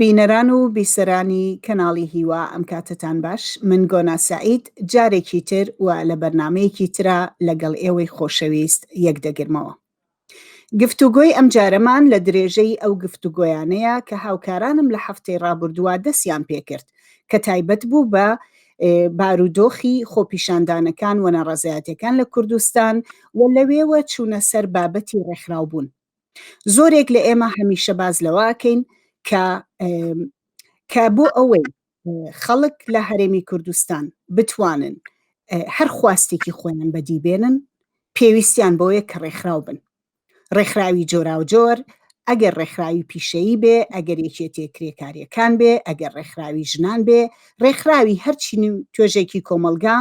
بینەران و بیسەرانی کەناڵی هیوا ئەم کاتتان باش، من گۆنا سەعید جارێکی تر و لە بەرنامەیەکی ترە لەگەڵ ئێوەی خۆشەویست یەک دەگرمەوە. گفتوگۆی ئەم جارەمان لە درێژەی ئەو گفتوگۆیانەیە کە هاوکارانم لە هەفتەی ڕابردووە دەستیان پێکرد کە تایبەت بوو بە بارودۆخی خۆپیشاندانەکان و ناڕەزایەتیەکان لە کوردستان و لەوێوە چوونە سەر بابەتی ڕێکخراوبوون. زۆرێک لە ئێمە هەمیشە باز لەواکەین کە بۆ ئەوەی خەڵک لە هەرێمی کوردستان بتوانن هەر خواستێکی خۆیان بەدی بێنن پێویستیان بۆیە کە ڕێکخراو بن. ڕێکخراوی جۆراوجۆر، ئەگەر ڕێکخراوی پیشەیی بێ، ئەگەر یەکێتی کرێکاریەکان بێ، ئەگەر ڕێکخراوی ژنان بێ، ڕێکخراوی هەرچی توێژێکی کۆمەڵگە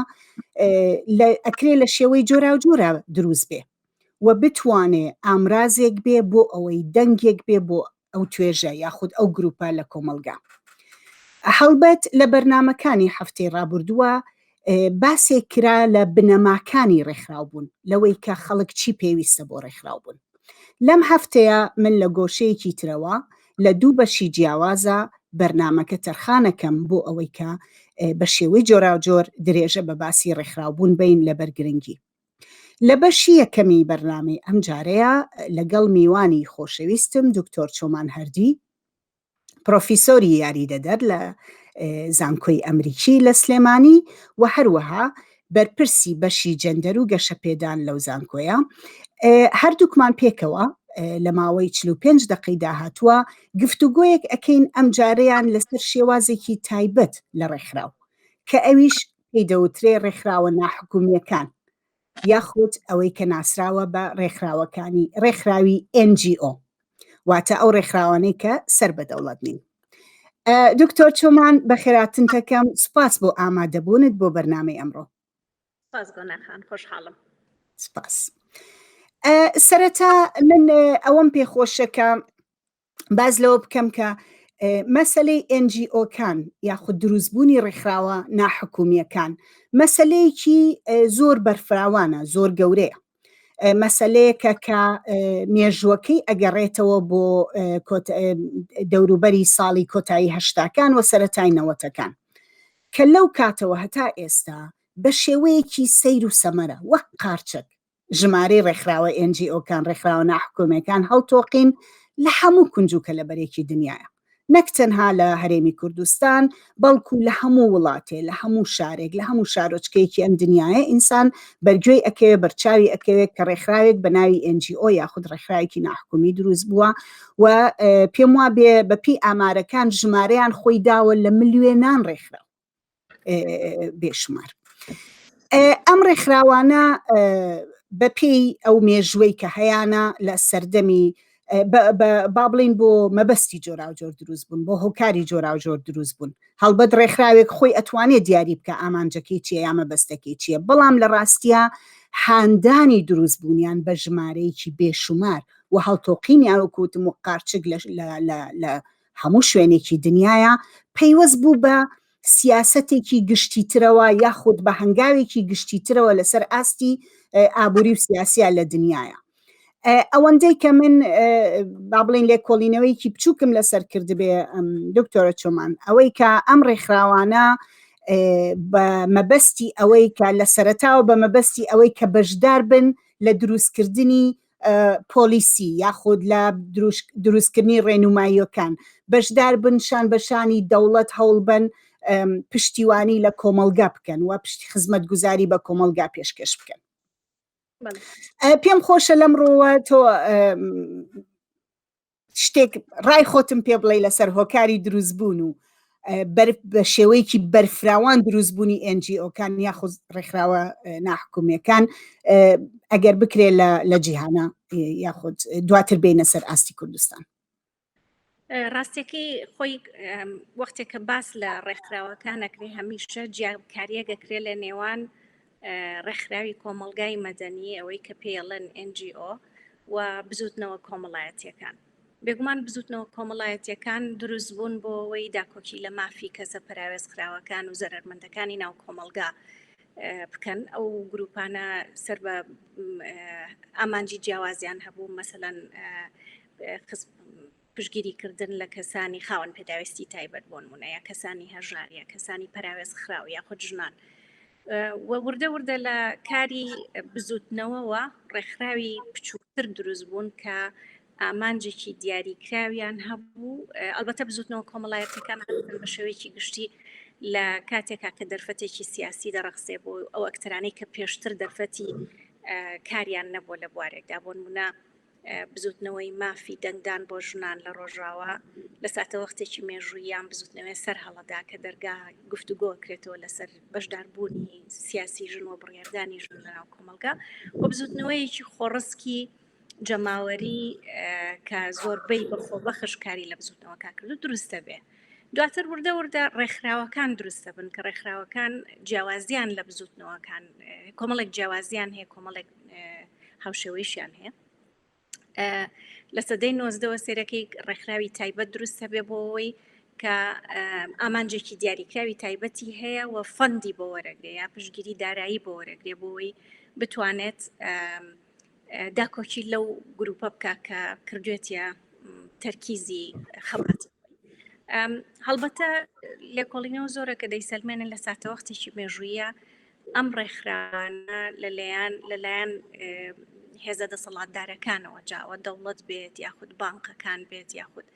ئەکرێ لە شێوەی جۆراوجۆرە دروست بێ و بتوانێ امرازێک بێ بۆ ئەوەی دەنگێک بێ بۆ ئەو توێژە یاخود ئەو گروپە لە کۆمەڵگە. هەڵبەت لە بەرنامەکانی هەفتەی ڕابردووە باسێک کرا لە بنەماکانی ڕێکخراوبوون، لەوەی کە خەڵک چی پێویستە بۆ ڕێکخراوبوون. لەم هەفتەیە من لە گۆشەیەکی ترەوە لە دوو بەشی جیاوازە بەرنامەکە تەرخانەکەم بۆ ئەوەی کە بە شێوەی جۆراوجۆر درێژە بە باسی ڕێکخراوبوون بین لە بەرگرنگی. لە بەشی یەکەمی بەرنامەی ئەم جارەیە لەگەڵ میوانی خۆشەویستم دکتۆر چۆمان هەردی، پرۆفیسۆری یاریدەدەر لە زانکۆی ئەمریکی لە سلێمانی و هەروەها بەرپرسی بەشی جەندەر و گەشەپێدان لەو زانکۆیە، هەردووکمان پێکەوە لە ماوەی 45 دقەی داهاتووە گفتوگۆیەک ئەکەین ئەم جارەیان لەسەر شێوازێکی تایبەت لە ڕێکخراو کە ئەویش پێی دەوترێ ڕێکخراوە ناحکوممیەکان یاخود ئەوەی کە ناسراوە بە ڕێکخراوی NGO، واتە ئەو ڕێکخراوانەی کە سەر بە دەوڵەت نین. دکتۆر چۆمان بەخێراتن دەکەم، سوپاس بۆ ئامادەبوونت بۆ بەرنامەی ئەمڕۆ. سپاس گۆناخان، خۆشحاڵم. سپاس. سەرەتا من ئەوەم پێخۆشەکە باز لەوە بکەم کە مەسەلەی NGO-کان یاخود دروستبوونی ڕێکخراوە ناحکوممیەکان مەسەلەیەکی زۆر بەرفراوانە، زۆر گەورەیە. مەسەلەیەکە کە مێژووەکەی ئەگەڕێتەوە بۆ دەوروبەری ساڵی کۆتایی هەشتاکان و سەرەتای نەوەتەکان کە لەو کاتەوە هەتا ئێستا بە شێوەیەکی سەیر و سەمەرە وەک قارچەک ژمارەی ڕێکخراوە NGO-کان ڕێکخراوە ناحکوممیەکان هەڵتۆقین لە هەموو کونجوکە لە بەرێکی دنیاە، نەک تەنها لە هەرێمی کوردستان بەڵکو لە هەموو وڵاتێ، لە هەموو شارێک، لە هەموو شارۆچکەیەکی ئەم دنیاە ئینسان بەرگوێی ئەکەوێ بەرچاوی ئەکەوێت کە ڕێکخراوێک بە ناوی NGO یاخود ڕێکخراوێکی ناحکومی دروست بووە و پێم وا بێ بەپی ئامارەکان ژمارەیان خۆی داوە لە ملیۆنان ڕێکخراو بێشمار. ئەم ڕێکخراوانە بەپێی ئەو مێژوەی کە هەیانە لە سەردەمی با بڵین بۆ مەبەستی جۆراوجۆر دروست بوون، بۆ هۆکاری جۆراوجۆر دروست بوون. هەڵبەت ڕێکخراوێک خۆی ئەتوانێت دیاری بکە ئامانجەکەی چیە یا مەبەستەکەی چییە، بەڵام لە ڕاستیە هاندانی دروست بوونیان بە ژمارەیەکی بێشمار و هەڵتۆقینیان وەکوتم و قارچک لە هەموو شوێنێکی دنیاە پەیوەست بوو بە سیاسەتێکی گشتیترەوە یاخود بە هەنگاوێکی گشتیترەوە لەسەر ئاستی ئابووری و سیاسیە لە دنیاە. ئەوەندەی کە من با بڵین لێکۆڵینەوەیکی بچووکم لەسەر کرد بێ دکتۆرە چۆمان ئەوەی کە ئەم ڕێکخراوانە بە مەبەستی ئەوەی کە لە سەرەتاوە بە مەبەستی ئەوەی کە بەشدار بن لە دروستکردنی پۆلیسی یاخود لە دروستکردنی ڕێنماییەکان، بەشدار بن شان بەشانی دەوڵەت هەوڵ بن پشتیوانی لە کۆمەڵگە بکەن و پشتی خزمەتگوزاری بە کۆمەڵگە پێشکەش بکەن. پێم خۆشە لەمڕۆوە تۆ شتێک ڕای خۆتم پێ بڵێ لەسەر هۆکاری دروستبوون و بە شێوەیەکی بەرفراوان دروستبوونی NGO-کان یاخود ڕێکخراوە ناحکوممیەکان ئەگەر بکرێ لە جیهانە یاخود دواتر بینە سەر ئاستی کوردستان. ڕاستێکی خۆی وەختێک کە باس لە ڕێکخراوەکانەکرێ هەمیشە جیاکاریە گەکرێ لە نێوان ڕێکخراوی کۆمەڵگای مەدەنی ئەوەی کە پێڵێن NGO و بزوتنەوە کۆمەڵایەتیەکان. بێگومان بزوتنەوە کۆمەڵایەتیەکان دروست بوون بۆ ئەوەی داکۆکی لە مافی کەسە پراوێزخراوەکان و زەرمەندەکانی ناو کۆمەڵگا بکەن. ئەو گروپانە سەر بە ئامانجی جیاوازیان هەبوو، مەسەلەن پشگیریکردن لە کەسانی خاوەن پێداویستی تایبەت بۆ نمونە یا کەسانی هەژار یا کەسانی پەراوێز خراو یاخود ژنان وردە وردە لە کاری بزوتنەوەوە ڕێکخراوی بچووکتر دروست بوون کە ئامانجێکی دیاریکراویان هەبوو ئەلبەتە بزوتنەوە کۆمەڵایەتیەکان بە شێوەیەکی گشتی لە کاتێکا کە دەرفەتێکی سیاسی دەڕەخسێ بۆ ئەو ئەکتەرانەی کە پێشتر دەرفەتی کاریان نەبووە لە بوارێکدا بۆ نمونە بزوتنەوەی مافی دەنگدان بۆ ژنان لە ڕۆژاوە لە ساتە وەختێکی مێژوویان بزوتنەوەی سەر هەڵەدا کە دەرگا گفتوگۆ کرێتەوە لەسەر بەشداربوونی سیاسی ژن و بڕیاردانی ژن لەناو کۆمەڵگە و بزوتنەوەیەکی خۆڕسکی جەماوەری کە زۆربەی بەخۆبەخش کاری لە بزوتنەوەکە کردو دروستە بێ دواتر وردە وردە ڕێکخراوەکان دروستە بن کە ڕێکخراوەکان جیاوازیان لە بزوتنەوەکان کۆمەڵێک جیاوازیان هەیە کۆمەڵێک هاوشێوەیشیان هەیە لە سەدەی 90ەوە سێرەکەی ڕێکخراوی تایبەت دروستە بێ بۆ ئەوەی کە ئامانجێکی دیاریکراوی تایبەتی هەیە و فەندی بۆ وەرەگرێ یا پشگیری دارایی بۆ وەرەگرێ بۆەوەی بتوانێت داکۆکی لەو گروپە بکە کە کردوێتە تەرکیزی خەبات هەڵبەتە لێکۆڵینەوە زۆرە کە دەیسەلمێنن لە ساتە وەختێکی مێژوویە ئەم ڕێکخراوانە لەلایەن هێزە دەسەڵاتدارەکانەوە جاوە دەوڵەت بێت یاخود بانقەکان بێت یاخود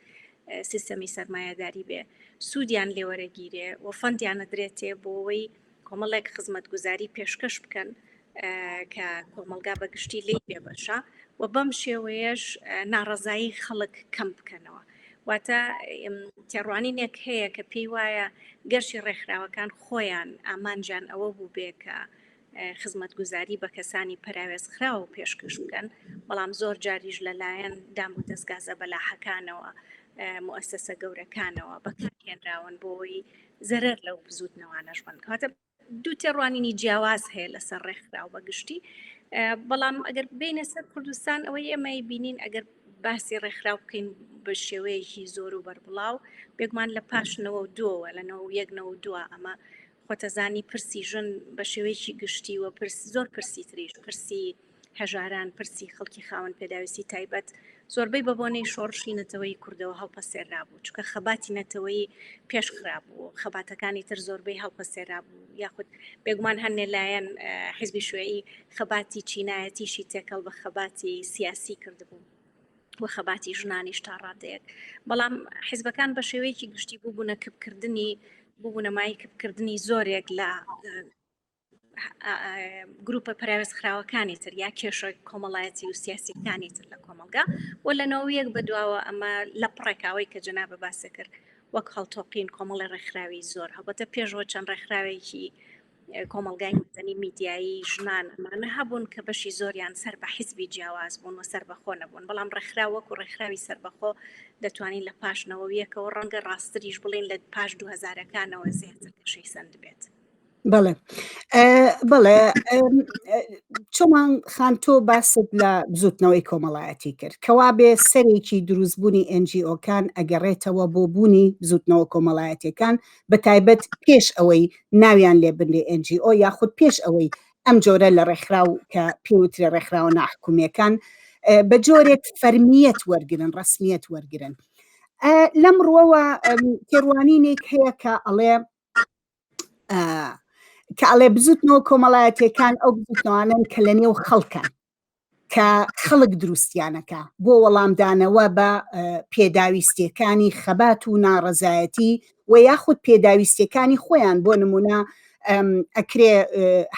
سیستەمی سەرمایەداری بێ سوودیان لێوەرەگیرێ و فەندیانە درێتێ بۆەوەی کۆمەڵێک خزمەتگوزاری پێشکەش بکەن کە کۆمەڵگا بەگشتی لی بێ بەشە و بەم شێوەیەش ناڕەزایی خەڵک کەم بکەنەوە واتە تێڕوانینێک هەیە کە پێی وایە گەرشی ڕێکخراوەکان خۆیان ئامانجان ئەوە بوو بێ کە خزمەتگوزاری بە کەسانی پەراوێز خراوە و پێشکەش بکەن بەڵام زۆر جاریش لەلایەن دام و دەستگازە بەلاحەکانەوە مؤسسە گەورەکانەوە بەکارهێنراون بۆی زەرەر لەو بزوتنەوانەش بن کاتە دوو تێڕوانینی جیاواز هەیە لەسەر ڕێکخراو بەگشتی بەڵام ئەگەر بینە سەر کوردستان ئەوەی ئێمەی بینین ئەگەر باسی ڕێکخراو بکەین بە شێوەیەکی زۆر و بەربڵاو بێگومان لە پاشنەوە و دووە لەنەوە یەکنەوە دووە ئەمە خۆتەزانی پرسی ژن بە شێوەیەکی گشتی و زۆر پرسی تریش پرسی هەژاران پرسی خەڵکی خاوەن پێداویستی تایبەت زۆربەی بە بۆنەی شۆڕشی نەتەوەی کوردەوە هەڵپەسێرابوو چکە خەباتی نەتەوەی پێش خراببوو خەباتەکانی تر زۆربەی هەڵپەسێرابوو یاخود بێگومان هەنێ لایەن حیزبی شوێعی خەباتی چینایەتیشی تێکەڵ بە خەباتی سیاسی کردبوو و خەباتی ژنانیش تا ڕادەیەک بەڵام حیزبەکان بە شێوەیەکی گشتی بووبوونە کبکردنی بوونەمایی کردنی زۆرێک لە گروپە پەراوێز خراوەکانی تر یا کێشە کۆمەڵایەتی و سیاسیەکانی تر لە کۆمەڵگە و لەنەوە یەک بەدواوە ئەمە لە پڕێکاوەی کە جەنابە باسە کرد وەک هەڵتۆقین کۆمەڵی ڕێکخراوی زۆر هەبەتە پێشەوە چەند ڕێکخراوێکی کۆمەڵگای مەدەنی میدیایی ژنان ئەمانە هەبوون کە بەشی زۆریان سەر بە حیزبی جیاواز بوون و سەربەخۆ نەبوون بەڵام ڕێکخراو وەکو ڕێکخراوی سەربەخۆ دەتوانین لە پاشنەوە یەکەوە ڕەنگە ڕاستریش بڵین لە پاش 2000ەکانەوە زیاتر کەشەی سند بێت بەڵێ بەڵێ چۆمان خان تۆ باست لە بزوتنەوەی کۆمەڵایەتی کرد کەوا بێ سەرێکی دروستبوونی NGOکان ئەگەڕێتەوە بۆ بوونی بزوتنەوە کۆمەڵایەتیەکان بە تایبەت پێش ئەوەی ناویان لێ بنێ NGO یاخود پێش ئەوەی ئەم جۆرە لە ڕێکخراو کە پێوترێ ڕێکخراوە ناحکوممیەکان بە جۆرێک فەرمیەت وەرگرن ڕسمیەت وەرگرن لەم ڕوەوە تێڕوانینێک هەیە کە ئەڵێ بزوتنەوە کۆمەڵایەتیەکان ئەو بزوتنەوانن کە لە نێو خەڵکان کە خەڵک دروستیانەکە بۆ وەڵامدانەوە بە پێداویستیەکانی خەبات و ناڕەزایەتی و یاخود پێداویستیەکانی خۆیان بۆ نمونە ئەکرێ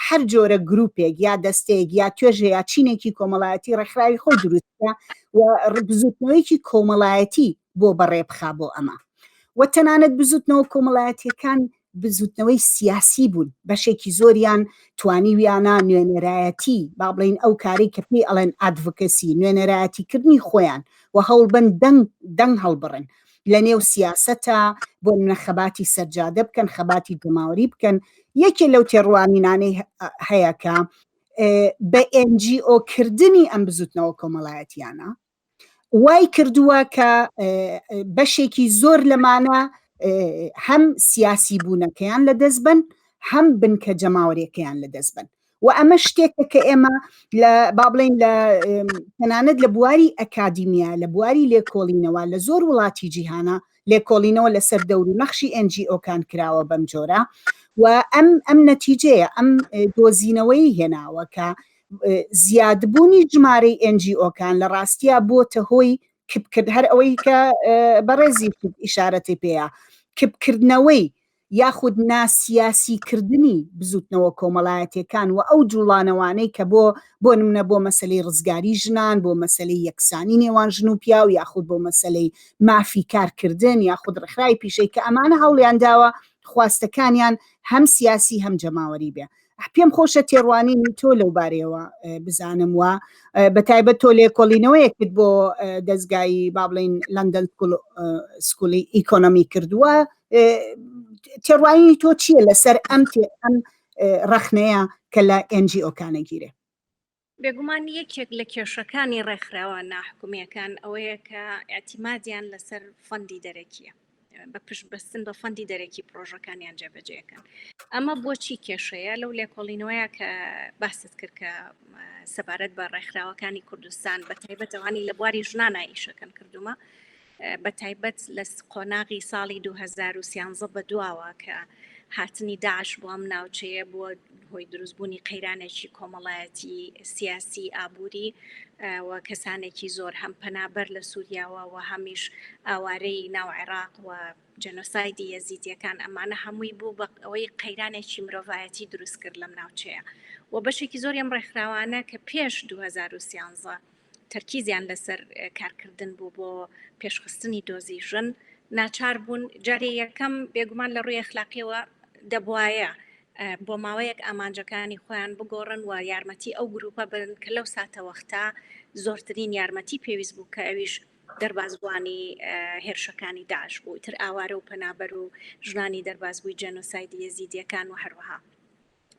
هەر جۆرە گروپێک یا دەستەیەک یا توێژە یا چینێکی کۆمەڵایەتی ڕێکخراوی خۆی دروستە و بزوتنەوەیکی کۆمەڵایەتی بۆ بەڕێبخا بۆ ئەمە و تەنانەت بزوتنەوە کۆمەڵایەتیەکان بزوتنەوەی سیاسی بوون بەشێکی زۆریان توانیویانە نوێنەرایەتی با بڵین ئەو کاری کە پێی ئەڵێن ئادڤۆکەسی نوێنەرایەتیکردنی خۆیان و هەوڵبن دەنگ هەڵبڕن لە نێو سیاسەتە بۆ منەخەباتی سەرجادە بکەن خەباتی دماوەری بکەن یەکێ لەو تێڕوانینانەی هەیە کە بە NGO کردنی ئەم بزوتنەوە کۆمەڵایەتیانە وای کردووە کە بەشێکی زۆر لەمانە هەم سیاسی بوونەکەیان لە دەست بن هەم بنکە جەماوەریەکەیان لە دەست بن و ئەمە شتێکە کە ئێمە با بڵێن لە تەنانەت لە بواری ئەکادیمیا لە بواری لێکۆڵینەوە لە زۆر وڵاتی جیهانە لێکۆڵینەوە لەسەر دەور و نەخشی NGO-کان کراوە بەم جۆرە و ئەم نەتیجەیە ئەم دۆزینەوەی هێناوە کە زیادبوونی ژمارەی NGO-کان لە ڕاستیە بۆتە هۆی کبکرد هەر ئەوەی کە بەڕێزی ئیشارەتی پێەیە کبکردنەوەی یاخود ناسیاسیکردنی بزوتنەوە کۆمەڵایەتیەکان و ئەو جوڵانەوانەی کە بۆ نمونە بۆ مەسلەی ڕزگاری ژنان بۆ مەسلەی یەکسانی نێوان ژن و پیا و یاخود بۆ مەسلەی مافی کارکردن یاخود ڕێکخراوی پیشەی کە ئەمانە هەوڵیان داوە خواستەکانیان هەم سیاسی هەم جەماوەری بێ. پێم خۆشە تێڕوانینی تۆ لەو بارەیەوە بزانم وە بەتایبەت تۆ لێکۆڵینەوەیەکت بۆ دەستگای با بڵێن لەندەن سکولی ئیکۆنۆمی کردووە تێڕوانینی تۆ چییە لەسەر ئەم ڕەخنەیە کە لە NGO-کانە گیرێ؟ بێگومان یەکێک لە کێشەکانی ڕێکخراوە ناحکوممیەکان ئەوەیە کە ئاعتیمادیان لەسەر فەندی دەرەکیە بە پشتبەستن بە فەندی دەرەکی پرۆژەکانیان جێبەجێەکەن. ئەمە بۆچی کێشەیە لەو لێکۆڵینەوەیە کە باست کرد کە سەبارەت بە ڕێکخراوەکانی کوردستان بە تایبەتەوانی لە بواری ژنانە ئیشەکەن کردومە بە تایبەت لە قۆناغی ساڵی 2013 بە دواوە کە هاتنی داعش بۆ ئەم ناوچەیە بووە هۆی دروستبوونی قەیرانێکی کۆمەڵایەتی سیاسی ئابووری و کەسانێکی زۆر هەم پەنابەر لە سووریاوە و هەمیش ئاوارەی ناو عێراق و جەنۆسایدی یەزیدیەکان ئەمانە هەمووی بوو بە ئەوەی قەیرانێکی مرۆڤایەتی دروست کرد لەم ناوچەیە و بەشێکی زۆری ئەم ڕێکخراوانە کە پێش 2013 تەرکیزیان لەسەر کارکردن بوو بۆ پێشخستنی دۆزی ژن ناچار بوون جارێ یەکەم بێگومان لە ڕووی ئەخلاقیەوە دەبوایە بۆ ماوەیەک ئامانجەکانی خۆیان بگۆڕن و یارمەتی ئەو گروپە بن کە لەو ساتە وەختا زۆرترین یارمەتی پێویست بوو کە ئەویش دەربازبووانی هێرشەکانی داعش بوو تر ئاوارە و پەنابەر و ژنانی دەربازبووی جەنۆسایدی یەزیدیەکان و هەروەها.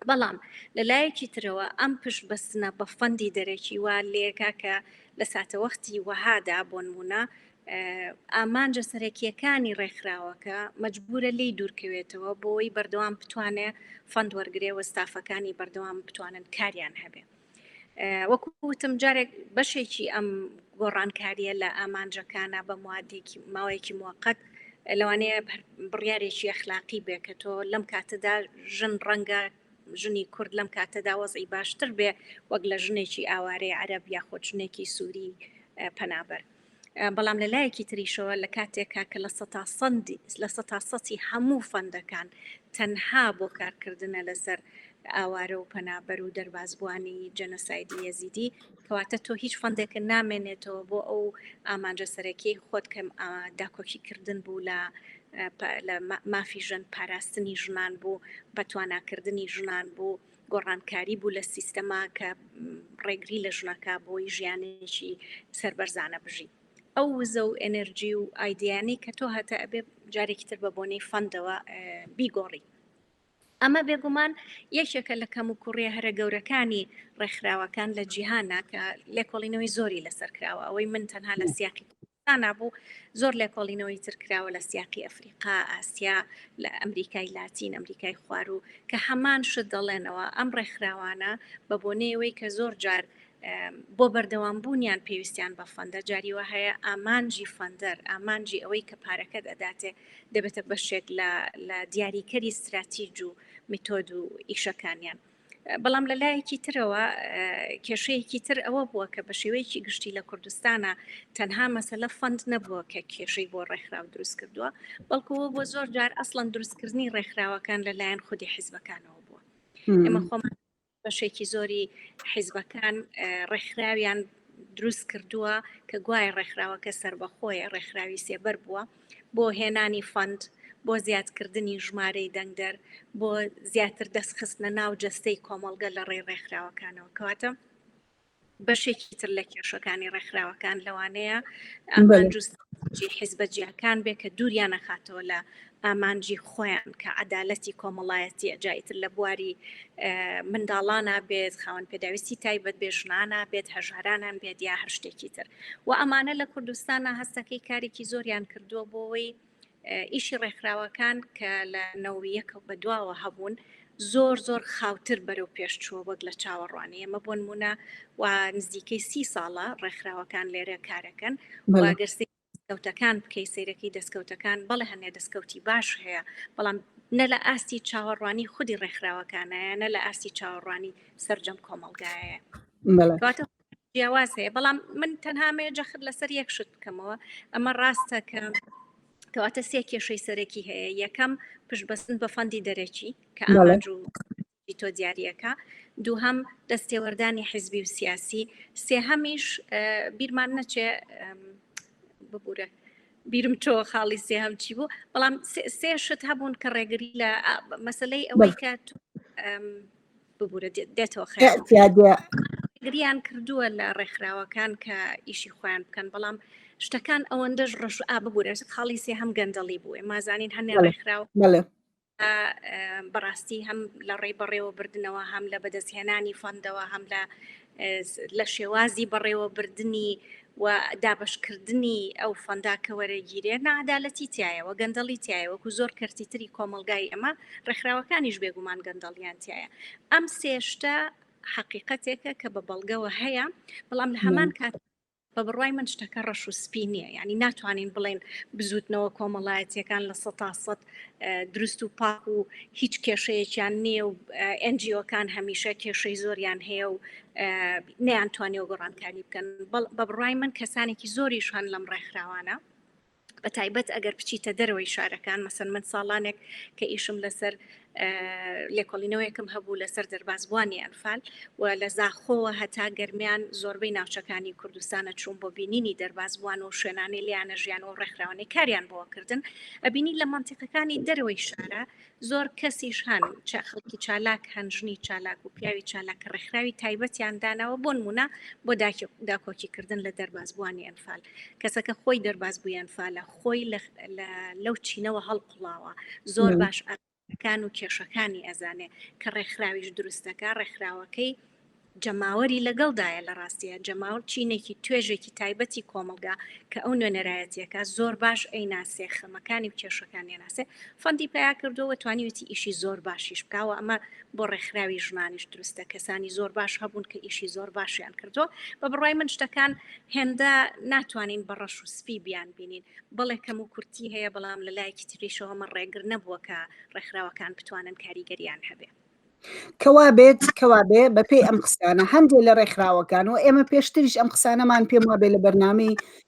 بەڵام لەلایەکی ترەوە ئەم پشت بەستنە بە فەندی دەرەکی وا لێکا کە لە ساتەوەختی وەهادا بۆ نمونە ئامانجە سەرەکیەکانی ڕێکخراوەکە مەجبورە لی دوورکەوێتەوە بۆی بەردەوام بتوانێ فەند وەرگێ و ستافەکانی بەردەوام بتوانن کاریان هەبێ. وەکوتم جارێک بەشێکی ئەم گۆڕانکاریە لە ئامانجەکانە بە ماوەیەکی موقت لەوانەیە بڕیارێکی ئەخلاقی بێ کە تۆ لەم کاتەدا ژن ڕەنگە ژنی کورد لەم کاتەدا وەزعی باشتر بێ وەک لە ژنێکی ئاوارەی عەرەب یاخۆ ژنێکی سووری پەنابەر. بەڵام لەلایەکی تریشەوە لە کاتێکا کە لە سەتاسەتی هەموو فەندەکان تەنها بۆ کارکردنە لەسەر ئاوارە و پەنابەر و دەربازبووانی جەنۆسایدی یەزیدی کەواتە تۆ هیچ فەندێکە نامێنێتەوە بۆ ئەو ئامانجە سەرەکیی خۆت کە داکۆکی کردن بوو لە مافی ژن پاراستنی ژنان بوو بەتواناکردنی ژنان بوو گۆڕانکاری بوو لە سیستەما کە ڕێگری لە ژنەکە بۆی ژیانێکی سەربەرزانە بژی. ئەو وزە و ئەنەرژی و ئایدیانی کە تۆ هەتا ئەبێ جارێکی تر بە بۆنەی فەندەوە بیگۆڕی. ئەمە بێگومان یەکێکە لە کەم و کوڕیە هەرە گەورەکانی ڕێکخراوەکان لە جیهانە کە لێکۆڵینەوەی زۆری لەسەر کراوە ئەوەی من تەنها لە سیاقی نابوو زۆر لێکۆڵینەوەی تر کراوە لە سیاقی ئەفریقا ئاسیا لە ئەمریکای لاتین ئەمریکای خوار و کە هەمان شت دەڵێنەوە ئەم ڕێکخراوانە بە بۆنەیەوەی کە زۆر جار بۆ بەردەوامبوونیان پێویستیان بە فەندە جاریوە هەیە ئامانجی فەندەر ئامانجی ئەوەی کە پارەکەت ئەداتێ دەبێتە بەشێک لە دیاریکەری استراتیج و میتۆد و ئیشەکانیان. بەڵام لەلایەکی ترەوە کێشەیەکی تر ئەوە بووە کە بە شێوەیەکی گشتی لە کوردستانە تەنها مەسەلە فەند نەبووە کە کێشەی بۆ ڕێکخراو دروست کردووە بەڵکوەوە بۆ زۆر جار ئەسڵەن دروستکردنی ڕێکخراوەکان لەلایەن خودی حیزبەکانەوە بووە. ئێمە خۆمان بەشێکی زۆری حیزبەکان ڕێکخراویان دروست کردووە کە گوایە ڕێکخراوەکە سەربەخۆیە ڕێکخراوی سێبەر بووە بۆ هێنانی فەند بۆ زیادکردنی ژمارەی دەنگدەر بۆ زیاتر دەستخستنە ناو جەستەی کۆمەڵگە لە ڕێکخراوەکانەوە کەواتە بەشێکی تر لە کێشەکانی ڕێکخراوەکان لەوانەیە ئامانجی حیزبەجیەکان بێ کە دووریان نەخاتەوە لە ئامانجی خۆیان کە عەدالەتی کۆمەڵایەتی جایتر لە بواری منداڵانە بێت خاوەن پێداویستی تایبەت بێ ژنانە بێت هەژارانان بێت یا هەر شتێکی تر و ئەمانە لە کوردستانە هەستەکەی کارێکی زۆریان کردووە بۆەوەی ئیشی ڕێکخراوەکان کە لە نەوەیەکە بەدواوە هەبوون زۆر خاوتر بەرەو پێشچووە وەک لە چاوەڕوانی ئێمە بۆ نمونە و نزیکەی 30 ساڵە ڕێکخراوەکان لێرە کارەکەن واگەرسی دەستکەوتەکان بکەی سەیرەکی دەستکەوتەکان بەڵێ هەنێ دەستکەوتی باش هەیە بەڵام نە لە ئاستی چاوەڕوانی خودی ڕێکخراوەکانایە نە لە ئاستی چاوەڕوانی سەرجەم کۆمەڵگایە کاتە جیاواز هەیە بەڵام من تەنها مێجەخت لەسەر یەک شت بکەمەوە ئەمە ڕاستە کە کەواتە سێ کێشەی سەرەکی هەیە یەکەم پشتبەستن بە فەندی دەرەکی کە ئامانج و تۆ دیاریەکە دووهەم دەستێوەردانی حیزبی و سیاسی سێهەمیش بیرمان نەچێ ببوورە بیرم چۆ خاڵی سێهەم چی بوو بەڵام سێ شت هەبوون کە ڕێگری لە مەسلەی ئەوەی کە ببوورە دێتەوە خێگریان کردووە لە ڕێکخراوەکان کە ئیشی خۆیان بکەن بەڵام شتەکان ئەوەندەش ڕەش ببوورە خاڵی سێ هەم گەندەڵی بوو مازانین هەنێ ڕێکخراو بەڕاستی هەم لە ڕێی بەڕێوە بردنەوە هەم لە بەدەستهێنانی فەندەوە هەم لە شێوازی بەڕێوە بردننی و دابشکردنی ئەو فەندا کە وەرەگیرێ نەعەدالەتی تایەوە گەندەڵی تایە وەکو زۆر کەرتیتری کۆمەڵگای ئەمە ڕێکخراوەکانیش بێگومان گەندەڵیان تایە ئەم سێشتە حقیقەتێکە کە بە بەڵگەوە هەیە بەڵام لە هەمان کات بە بڕوای من شتەکە ڕەش و سپی نییە یعنی ناتوانین بڵێن بزوتنەوە کۆمەڵایەتیەکان لە 100% دروست و پاک و هیچ کێشەیەکیان نییە و NGOکان هەمیشە کێشەی زۆریان هەیە و نەیانتوانێ گۆڕانکاری بکەن بە بڕوای من کەسانێکی زۆریش هەن لەم ڕێکخراوانە بە تایبەت ئەگەر بچیتە دەرەوەی شارەکان مەسەن من ساڵانێک کە ئیشم لەسەر لێکۆڵینەوەیەکم هەبوو لەسەر دەربازبوانی ئەنفال و لە زاخۆوە هەتا گەرمیان زۆربەی ناوچەکانی کوردستانە چوون بۆ بینینی دەربازبوان و شوێنانی لیانە ژیان و ڕێکخراوانەی کاریان بۆکردن ئەبینی لە منتیقەکانی دەرەوەی شارە زۆر کەسیش هەن خەڵکی چالاک هەنجنی چالاک و پیاوی چالاک ڕێکخراوی تایبەتیان داناوە بۆ نمونە بۆ داکۆکی کردن لە دەربازبوانی ئەنفال کەسەکە خۆی دەربازبووی ئەنفالە خۆی لەو چینەوە هەڵقڵاوە زۆر باش کان و کێشەکانی ئەزانێ کە ڕێکخراویش دروستەکە ڕێکخراوەکەی جەماوەری لەگەڵدایە لە ڕاستیە جەماوە چینێکی توێژێکی تایبەتی کۆمەڵگە کە ئەو نوێنەرایەتیەکە زۆر باش ئەیناسێ خەمەکانی و کێشەکانی ناسێ فەندی پیا کردەوە توانیوتی ئیشی زۆر باشیش بکاوە ئەمە بۆ ڕێکخراوی ژمانیش دروستە کەسانی زۆر باش هەبوون کە ئیشی زۆر باشیان کردووە بە بڕوای من شتەکان هێندە ناتوانین بە ڕەش و سپی بیان بینین بەڵێ کەم و کورتی هەیە بەڵام لە لایەکی تریشەوە من ڕێگر نەبووە کە ڕێکخراوەکان بتوانن کاریگەریان هەبێ کەوابێ بەپێی ئەم قسانە هەندێک لە ڕێکخراوەکان و ئێمە پێشتریش ئەم قسانەمان پێم وابێ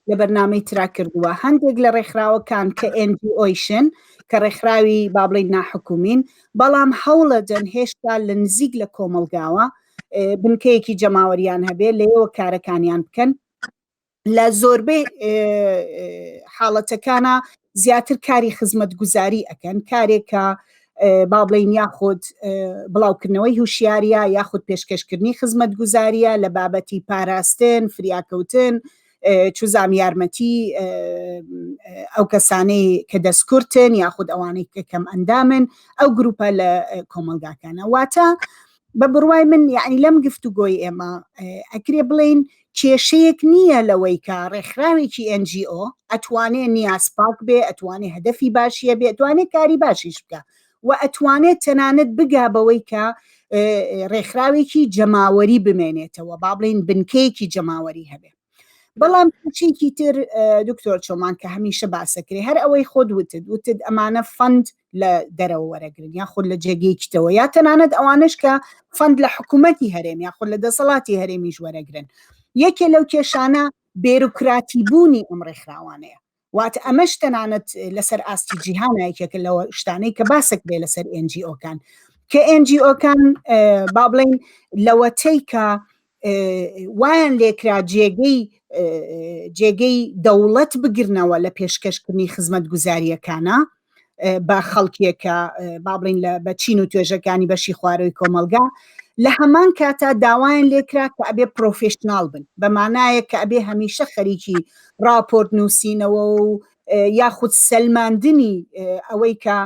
لە بەرنامەی ترا کردووە هەندێک لە ڕێکخراوەکان کە NGOشن کە ڕێکخراوی با بڵێین ناحکومین بەڵام هەوڵەدەن هێشتا لە نزیک لە کۆمەڵگاوە بنکەیەکی جەماوەریان هەبێ لەوە کارەکانیان بکەن لە زۆربەی حاڵەتەکانە زیاتر کاری خزمەتگوزاری ئەکەن کارێکە با بڵێین یاخود بڵاوکردنەوەی هوشیاریە یاخود پێشکەشکردنی خزمەتگوزاریە لە بابەتی پاراستن فریاکەوتن چوزام یارمەتی ئەو کەسانەی کە دەستکورتن یاخود ئەوانەی کە کەم ئەندامن ئەو گروپە لە کۆمەلگاکانە واتە بە بڕوای من یعنی لەم گفتوگۆی ئێمە ئەکرێ بڵێن کێشەیەک نییە لەوەی کە ڕێکخراوێکی NGO ئەتوانێ نیازپاک بێ ئەتوانێ هەدەفی باشیە بێ ئەتوانێت کاری باشیش بکە و ئەتوانێت تەنانەت بگا بەوەی کە ڕێکخراوێکی جەماوەری بمێنێتەوە با بڵێن بنکەیەکی جەماوەری هەبێ بەڵام چیکی تر دکتۆر چۆمان کە هەمیشە باسەکرێ هەر ئەوەی خۆت وتت ئەمانە فەند لە دەرەوە وەرەگرن یا خۆ لە جێگەیەکیتەوە یا تەنانەت ئەوانش کە فەند لە حکوومەتی هەرێم یا خۆ لە دەسەڵاتی هەرێمیش وەرەگرن یەکێ لەو کێشانە بێروکراتی بوونی ئەم ڕێکخراوانەیە واتە ئەمەش تەنانەت لەسەر ئاستی جیهانایەکێکە لەوە شتانەی کە باسەک بێ لەسەر NGOکان کە NGOکان با بڵێن لەوەتەی کە وایان لێکرا جێگەی دەوڵەت بگرنەوە لە پێشکەشکردنی خزمەتگوزاریەکانە بە خەڵکیەکە با بڵێن بە چین و توێژەکانی بەشی خوارەوەی کۆمەڵگە لە هەمان کاتا داوایان لێکرا کە ئەبێ پرۆفێشناڵ بن بەمانایە کە ئەبێ هەمیشە خەریکی راپۆرت نووسینەوە و یاخود سەلماندنی ئەوەی کە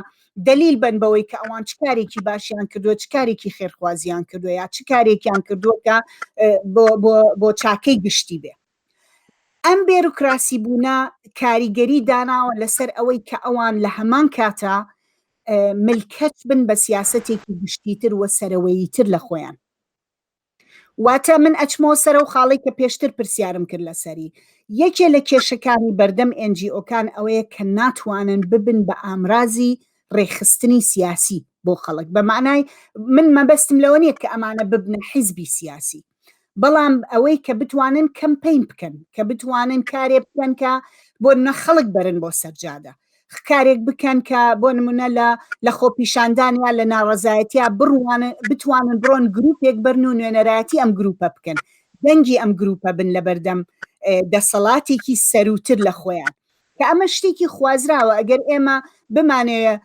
دلیل بن بەوەی کە ئەوان چ کارێکی باشیان کردووە چ کارێکی خێرخوازیان کردووە یا چ کارێکیان کردووە کە بۆ چاکەی گشتی بێ ئەم بێروکراسی بوونە کاریگەری داناوە لەسەر ئەوەی کە ئەوان لە هەمان کاتا ملکەت بن بە سیاسەتێکی گشتیتر وە سەرەوەییتر لە خۆیان. واتە من ئەچمەوە سەرە و خاڵی کە پێشتر پرسیارم کرد لەسەری یەکێ لە کێشەکانی بەردەم NGOکان ئەوەیە کە ناتوانن ببن بە ئامرازی ڕێکخستنی سیاسی بۆ خەڵک، بە معنای من مەبەستم لەوە نییە کە ئەمانە ببنە حیزبی سیاسی، بەڵام ئەوەی کە بتوانن کەمپین بکەن، کە بتوانن کارێ بکەن کە بۆ نە خەڵک بەرن بۆ سەرجادە، کارێک بکەن کە بۆ نمونە لە خۆپیشاندانیا لە ناڕەزایەتیا بتوانن بڕۆن گروپێک بەرن و نوێنەرایەتی ئەم گروپە بکەن، دەنگی ئەم گروپە بن لە بەردەم دەسەڵاتێکی سەروتر لە خۆیان، کە ئەمە شتێکی خوازراوە. ئەگەر ئێمە بمانەیە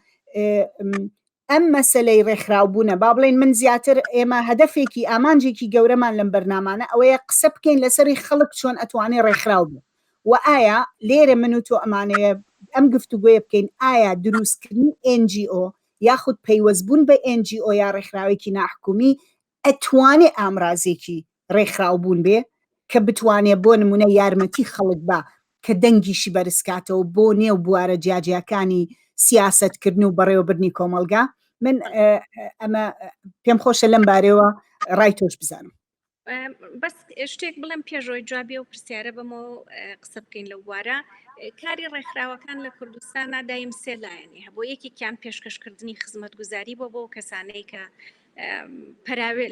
ئەم مەسەلەی ڕێکخراوبوونە با بڵێن من زیاتر ئێمە هەدەفێکی ئامانجێکی گەورەمان لەم بەرنامانە ئەوەیە قسە بکەین لەسەری خەڵک چۆن ئەتوانێ ڕێکخراو بوو و ئایا لێرە من و تۆ ئەمانەیە ئەم گفتوگوۆیە بکەین ئایا دروستکردنی NGO یاخود پەیوەستبوون بە NGO یا ڕێکخراوێکی ناحکومی ئەتوانێ ئامرازێکی ڕێکخراوبوون بێ کە بتوانێ بۆ نمونە یارمەتی خەڵک بە کە دەنگیشی بەرزکاتەوە بۆ نێو بوارە جیاجیەکانی سیاستکردن و بەڕێوەبردنی کۆمەڵگە. من ئەمە پێم خۆشە لەم بارەوە ڕای تۆش بزانم. بەس شتێک بڵم پێشەوەی جوابێ و پرسیارە بەمەوە قسە بکەین لە وارە کاری ڕێکخراوەکان لە کوردستانە دایم سێ لایەنی هەبوو، یەکێکیان پێشکەشکردنی خزمەتگوزاری بۆ کەسانەی کە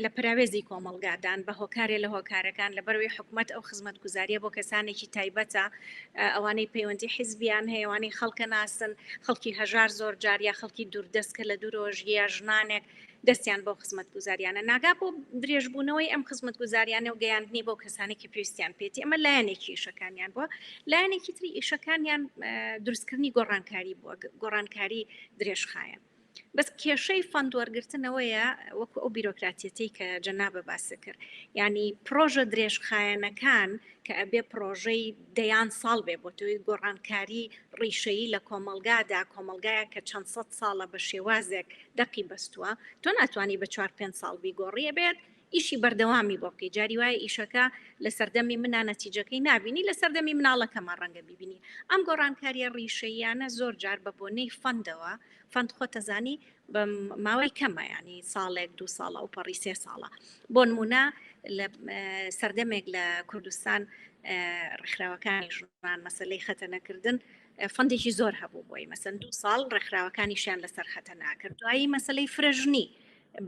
لە پراوێزی کۆمەڵگادان بە هۆکارێ لە هۆکارەکان لە بەروی حکوومەت ئەو خزمەتگوزاریە بۆ کەسانێکی تایبەتە ئەوانەی پەیوەندی حیزبیان هەیەوانەی خەڵکە ناسن، خەڵکی هەژار زۆر جاریا خەڵکی دووردەستکە لە دوورۆژیە ژنانێک دەستیان بۆ خزمەتگوزاریانە ناگا بۆ درێژبوونەوەی ئەم خزمەتگوزاریانە و گەیاندنی بۆ کەسانێکی پێویستیان پێێتی ئەمە لایەنێکی ئیشەکانیان بووە. لایەنێکی تری ئیشەکانیان دروستکردنی گۆڕانکاری بووە، گۆڕانکاری درێژخایە. بەس کێشەی فەندوەرگرتنەوەیە وەکو ئەو بیرۆکراتیەتی کە جەنابە باسە کرد، ینی پرۆژە درێژخایەنەکان کە ئەبێ پرۆژەی دەیان ساڵ بێ بۆ توی گۆڕانکاری ڕیشەیی لە کۆمەڵگادا، کۆمەڵگایە کە چەند سەد ساڵە بە شێوازێک دەقی بەستووە، تۆ ناتوانانی بە 4-5 ساڵ بیگۆڕیە بێت ئیشی بەردەوامی بۆ بکەی. جاری وایە ئیشەکە لە سەردەمی منە نەتیجەکەی نبینی، لە سەردەمی مناڵەکەمان ڕەنگە بیبینی. ئەم گۆڕانکاریە ڕیشەیانە زۆر جار بە بۆنەی فەندەوە، فەند خۆتەزانی بە ماوەی کەمە، ینی ساڵێک 2 ساڵە و پەڕی 3 ساڵە. بۆ نمونە لە سەردەمێک لە کوردستان ڕێکخراوەکانی ژوان مەسەلەی خەتەنەکردن فەندێکی زۆر هەبوو بۆی، مەسەن 2 ساڵ ڕێکخراوەکانیشیان لەسەر خەتەنا کرد. دوایی مەسەلەی فرەژنی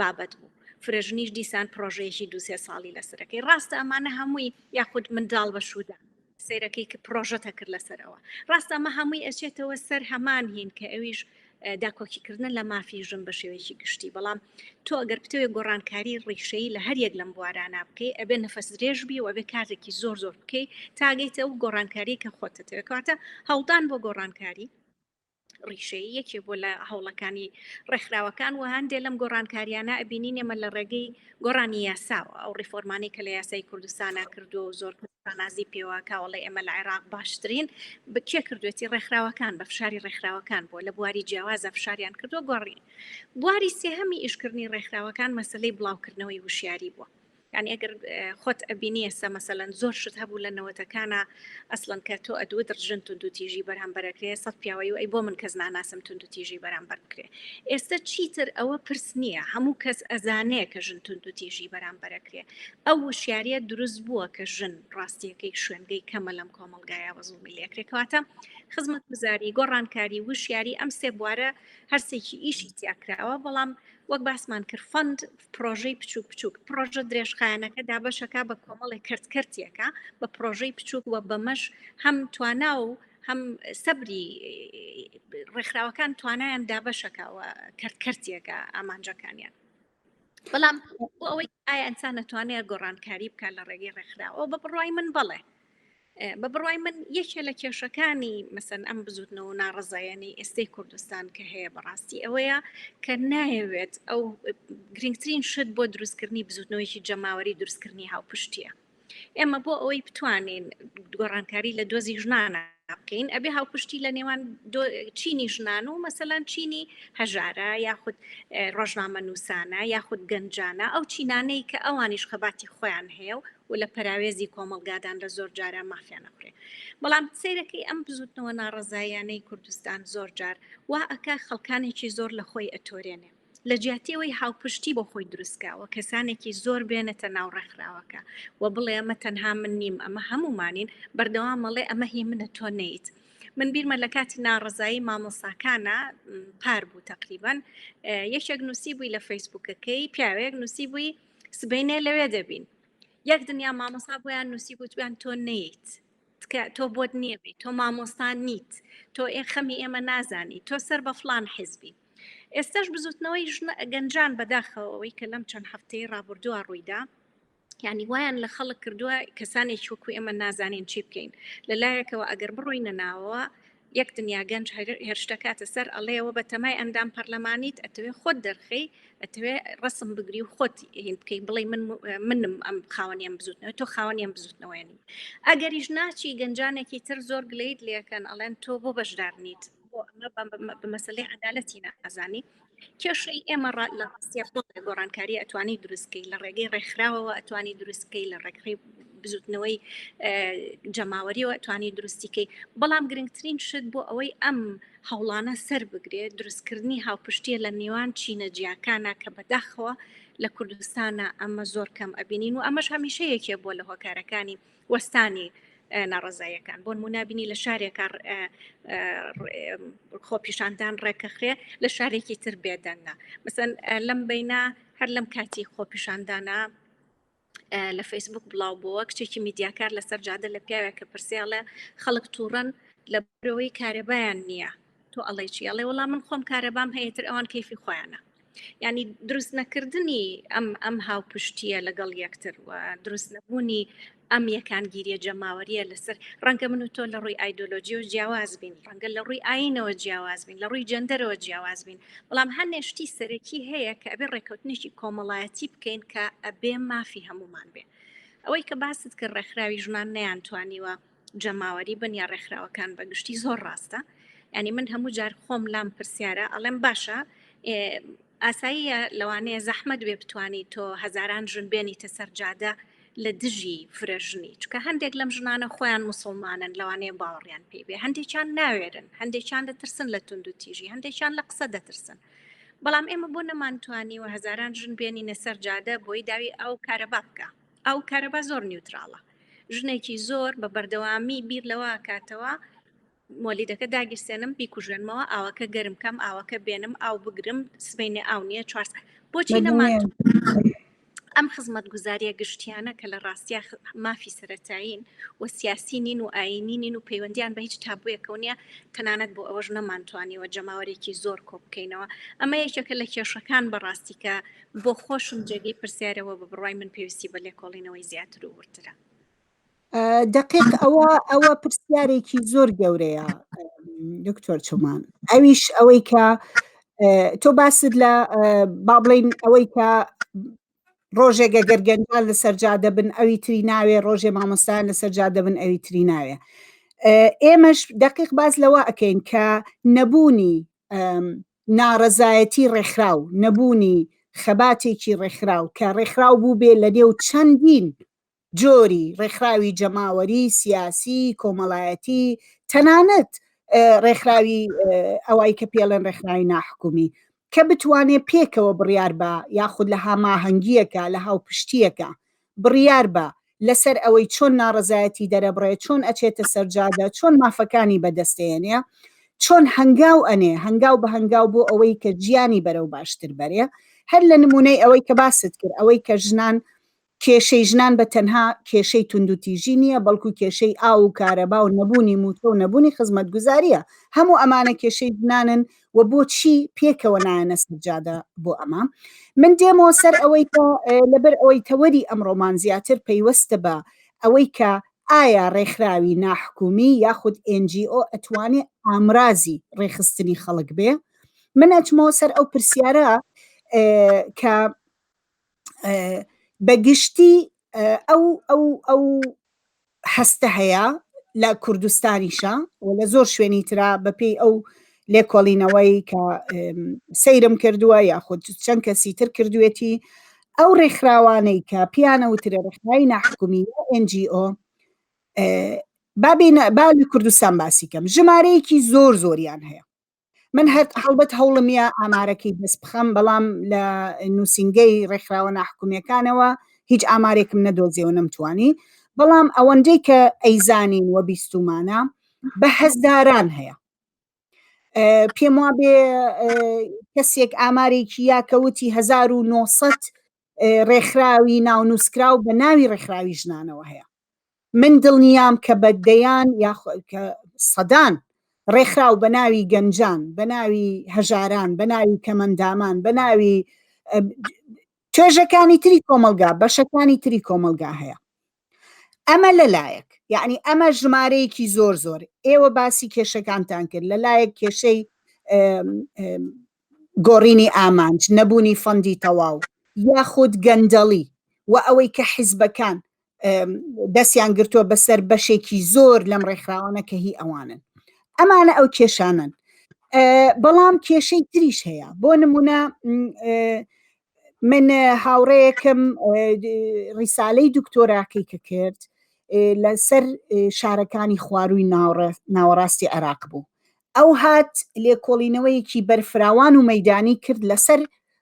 بابەت بوو، فرێژنیش دیسان پرۆژەیەکی 2-3 ساڵی لەسەرەکەی. ڕاستە ئەمانە هەمووی یاخود منداڵ بە شودان سیرەکەی کە پرۆژەتە کرد لەسەرەوە. ڕاستە ئەمە هەمووی ئەچێتەوە سەر هەمان هین کە ئەویش داکۆکیکردن لە مافی ژن بە شێوەیەکی گشتی. بەڵام تۆ ئەگەر بتەوێ گۆڕانکاری ڕیشەیی لە هەریەک لەم بوارانە بکەی ئەبێ نەفەس درێژبی و ئەبێ کارێکی زۆر زۆر بکەی تاگەیتە ئەو گۆڕانکاری کە خۆتەوێت. کاتە هەوڵدان بۆ گۆڕانکاری ڕیشەیە یەکێ بۆ لە هەوڵەکانی ڕێکخراوەکان و هەندێ لەم گۆڕانکاریانە ئەبینین ئێمە لە ڕێگەی گۆڕانی یاساوە، ئەو ڕیفۆرمانی کە لە یاسای کوردستانە کردو و زۆر نازی پێوەکەوەڵی ئەمە لە عێراق باشترین بکێ کردوێتی ڕێکخراوەکان بە فشاری ڕێکخراوەکان بۆ لە بواری جیاوازە فشاریان کردووە گۆڕین. بواری سێهەمی ئیشکردنی ڕێکخراوەکان مەسلەی بڵاوکردنەوەی وشیاری بووە. يعني ئەگەر خۆت ئەبینی ئێستا مەسەلەن زۆر شت هەبوو لە نەوەتەکانە ئەسڵەن کە تۆ ئەدووە درژن تونند و تیژی بەرامبەرەکرێ سەد پیاوەی و ئەی بۆ من کەس ناناسم تونند و تیژی بەرامبەر بکرێ. ئێستا چیتر ئەوە پرس نییە، هەموو کەس ئەزانەیە کە ژن تونند و تیژی بەرامبەرەکرێ. ئەو وشیاریە دروست بووە کە ژن ڕاستیەکەی شوێنگەی کەمە لەم کۆمەڵگایە وەزوڵمی لێکرێکەوەتە خزمەتگوزاری گۆڕانکاری وشیاری ئەم سێ بوارە هەرسێکی ئیشی تیاکراوە. بەڵام وەک باسمان کرد فەند پرۆژەی بچووک بچووک پرۆژە درێژخایەنەکە دابەشەکە بە کۆمەڵی کردکردیەکە بە پرۆژەی بچووک وە بەمەش هەم توانا و هەم سەبری ڕێکخراوەکان توانایان دابەشەکەوە کردکردیەکە ئامانجەکانیان. بەڵام بۆ ئەوەی ئایا ئەنسان نەتوانێت گۆڕانکاری بکات لە ڕێگەی ڕێکخراوە بە بڕوای من بەڵێ. بە بڕوای من یەکێ لە کێشەکانی مەسەن ئەم بزوتنەوە ناڕەزایەنی ئێستەی کوردستان کە هەیە بەڕاستی ئەوەیە کە نایەوێت ئەو گرنگترین شت بۆ دروستکردنی بزوتنەوەیکی جەماوەری دروستکردنی هاوپشتیە. ئێمە بۆ ئەوەی بتوانین گۆڕانکاری لە دۆزی ژنانە بکەین ئەبێ هاوپشتی لە نێوان چینی ژنان و مەسەلەن چینی هەژارە یاخود ڕۆژنامە نووسانە یاخود گەنجانە ئەو چینانەی کە ئەوانیش خەباتی خۆیان هەیە و لە پەراوێزی کۆمەڵگادان لە زۆر جارە مافیان نەخورێ بەڵام سەیرەکەی ئەم بزوتنەوە ناڕەزایانەی کوردستان زۆر جار وا ئەکا خەڵکانێکی زۆر لە خۆی ئەتۆرێنێ لە جیاتیەوەی هاوپشتی بۆ خۆی دروستکاوە کەسانێکی زۆر بێنێتە ناو ڕێکخراوەکە و بڵێ ئەمە تەنها من نیم ئەمە هەمومانین بەردەوام مەڵێ ئەمە هی منە تۆ نەیت من بیرمە لە کاتی ناڕەزایی مامۆساکانە پار بوو تقریبان یەکێک نووسی بووی لە فەیسبووکەکەی پیاوەیەک نووسی بووی سبەینێ لەوێ دەبین یەک دنیا مامۆسا بۆیان نووسی بوویان تۆ نەیت تۆ بۆت نییە بی تۆ مامۆستان نیت تۆ خەمی ئێمە نازانی تۆ سەر بە فلان حیزبی ئێستاش بزوتنەوەی گەنجان بەداخەوەی کە لەم چەند هەفتەی ڕابردووە ڕوویدا یعنی وایان لە خەڵک کردووە کەسانێکی وەکو ئێمە نازانین چی بکەین لەلایەکەوە ئەگەر بڕۆینە ناوەوە یەک دنیا گەنج هێرشتەکاتە سەر ئەڵێەوە بە تەمای ئەندام پەرلەمانیت ئەتەوێ خۆت دەرخەی ئەتەوێ ڕسم بگری و خۆت هین بکەی بڵێ منم ئەم خاوەنیان بزوتنەوە تۆ خاوەنیان بزوتنەوەیانی ئەگەریش ناچی گەنجانێکی تر زۆر گلەیت لێکەن ئەڵێن تۆ بۆ بەشدار نیت بۆ ئەمە بە مەسەلەی عەدالەتی نازانی کێشەی ئێمە لە ڕاستیە گۆڕانکاری ئەتوانی دروستکەی لە ڕێگەی ڕێکخراوەوە ئەتوانی دروستکەی لە ڕێگەی بزوتنەوەی جەماوەریەوە ئەتوانی دروستیکەی بەڵام گرنگترین شت بۆ ئەوەی ئەم هەوڵانە سەر بگرێت دروستکردنی هاوپشتیە لە نێوان چینە جیاکانە کە بەداخەوە لە کوردستانە ئەمە زۆر کەم ئەبینین و ئەمەش هەمیشە یەکێ بۆ لە هۆکارەکانی وەستانی ناڕەزایەکان بۆ نمونابینی لە شارێکە خۆپیشاندان ڕێکەخرێ لە شارێکی تر بێدەنگە مەسەن لەم بینە هەر لەم کاتی خۆپیشاندانە لە فەیسبوک بڵاو بووە کچێکی میدیاکار لەسەر جادە لە پیاوێکە پرسیاڵێ خەڵک تووڕەن لە بەرەوەی کارەبایان نییە تۆ ئەڵێ چی ئەڵێ وەڵام من خۆم کارەبام هەیەتر ئەوان کەیفی خۆیانە یعنی دروست نەکردنی ئەم هاوپشتیە لەگەڵ یەکتر و دروست نەبوونی ئەم یەکانگیریە جەماوەریە لەسەر ڕەنگە من و تۆ لە ڕووی ئایدۆلۆژی و جیاواز بین ڕەنگە لە ڕووی ئاینەوە جیاواز بین لە ڕووی جەندەرەوە جیاواز بین بەڵام هەنێشتی سەرەکی هەیە کە ئەبێ ڕێکەوتنیشی کۆمەڵایەتی بکەین کە ئەبێ مافی هەمومان بێ ئەوەی کە باست کرد ڕێکخراوی ژنان نەیانتوانیوە جەماوەری بن یا ڕێکخراوەکان بەگشتی زۆر ڕاستە ینی من هەموو جار خۆم لام پرسیارە ئەڵێم باشە ئاساییە لەوانەیە زەحمەت وێ بتوانیت تۆ هەزاران ژن بێنیتە سەر جادە لە دژی فرەژنی چکە هەندێک لەم ژنانە خۆیان موسڵمانن لەوانەیە باوەڕیان پێی بێ هەندێکیان ناوێرن هەندێکیان دەترسن لە تونند و تیژی هەندێکیان لە قسە دەترسن بەڵام ئێمە بۆ نەمانتوانی و هەزاران ژن بێنینە سەر جادە بۆی داوی ئەو کارەبا بکە ئەو کارەبا زۆر نیوتراڵە ژنێکی زۆر بە بەردەوامی بیر لەوە کاتەوە مۆلیدەکە داگیرسێنم بیکوژێنمەوە ئاوەکە گەرم کەم ئاوەکە بێنم ئاو بگرم سبەینێ ئاو نییە چوار بۆچی نەمانتوانی ئەم خزمەت گوزاریە گشتیانە کە لە ڕاستیا مافی سەرەتایین و سیاسینین و ئاینینین و پەیوەندیان بە هیچ تابوویەکەونیە تەنانەت بۆ ئەوەش نەمانتوانیوە جەماوەرێکی زۆر کۆ بکەینەوە ئەمە یەکێکە لە کێشەکان بەڕاستی کە بۆ خۆشم جێگەی پرسیارەوە بە بڕای من پێویستی بە لێکۆڵینەوەی زیاتر و ورترە دقیق ئەوە پرسیارێکی زۆر گەورەیە دکتۆر چۆمان ئەویش ئەوەی کە تۆ باست لە با بڵین ئەوەی کە ڕۆژێگە گەرگەنجان لەسەر جادە بن ئەوی تری ناوێ ڕۆژێ مامۆستایان لەسەر جادە بن ئەوی تری ناوێ ئێمەش دقیق باز لەوە ئەکەین کە نەبوونی ناڕەزایەتی ڕێکخراو نەبوونی خەباتێکی ڕێکخراو کە ڕێکخراو بوو بێ لە نێو چەندین جۆری ڕێکخراوی جەماوەری سیاسی کۆمەڵایەتی تەنانەت ڕێکخراوی ئەوەی کە پێڵێن ڕێکخراوی ناحکومی کە بتوانێت پێکەوە بڕیار بە یاخود لە هەماهەنگیەکە لە هاوپشتیەکە بڕیار بە لەسەر ئەوەی چۆن ناڕەزایەتی دەرەبڕێت چۆن ئەچێتە سەرجادە چۆن مافەکانی بەدەستێنێ چۆن هەنگاو ئەنێ هەنگاو بە هەنگاو بۆ ئەوەی کە گیانی بەرەو باشتر بەرێ هەر لە نمونەی ئەوەی کە باست کرد ئەوەی کە ژنان کێشەی ژنان بە تەنها کێشەی تونند و تیژی نییە بەڵکو کێشەی ئاو و کارەبا و نەبوونی موتە و نەبوونی خزمەت گوزاریە هەموو ئەمانە کێشەی ژنانن و بۆچی پێکەوە نایەنە سەرجادە بۆ ئەمە من دێمەوە سەر ئەوەی کە لەبەر ئەوەی تەوەری ئەمڕۆمان زیاتر پەیوەستە بە ئەوەی کە ئایا ڕێکخراوی ناحکومی یاخود NGO ئەتوانێت ئامرازی ڕێکخستنی خەڵک بێ من ئەچمەوە سەر ئەو پرسیارە کە بەگشتی ئەو هەستە هەیە لە کوردستانیشە و لە زۆر شوێنی ترا بەپێی ئەو لێکۆڵینەوەی کە سەیرم کردووە یاخود چەند کەسی تر کردوێتی ئەو ڕێکخراوانەی کە پیانە وترە ڕێکخراوی ناحکومی NGO با لە کوردستان باسی کەم ژمارەیەکی زۆر زۆریان هەیە من هەڵبەت هەوڵمیە ئامارەکەی دەست بخەم بەڵام لە نووسنگەی ڕێکخراوە ناحکومیەکانەوە هیچ ئامارێکم نەدۆزیەوە نەمتوانی بەڵام ئەوەندەی کە ئەیزانین وە بیستومانە بە هەزاران هەیە پێم وا بێ کەسێک ئامارێکی یاکەوتی 1900 ڕێکخراوی ناونووسکراو بە ناوی ڕێکخراوی ژنانەوە هەیە من دڵنیام کە بەدەیان کە سەدان ڕێکخراو بە ناوی گەنجان بە ناوی هەژاران بە ناوی کەمەندامان بە ناوی توێژەکانی تری کۆمەڵگە بەشەکانی تری کۆمەڵگا هەیە ئەمە لەلایەک یعنی ئەمە ژمارەیەکی زۆر زۆر ئێوە باسی کێشەکانتان کرد لەلایەک کێشەی گۆڕینی ئامانج نەبوونی فەندی تەواو یاخود گەندەڵی و ئەوەی کە حیزبەکان دەستیان گرتووە بەسەر بەشێکی زۆر لەم ڕێکخراوانە کە هی ئەوانن ئەمانە ئەو کێشانن بەڵام کێشەی تریش هەیە بۆ نمونە من هاوڕەیەکم ڕیسالەی دکتۆراکەی کە کرد لەسەر شارەکانی خوارووی ناوەڕاستی عێراق بوو ئەو هات لێکۆڵینەوەیەکی بەرفراوان و مەیدانی کرد لەسەر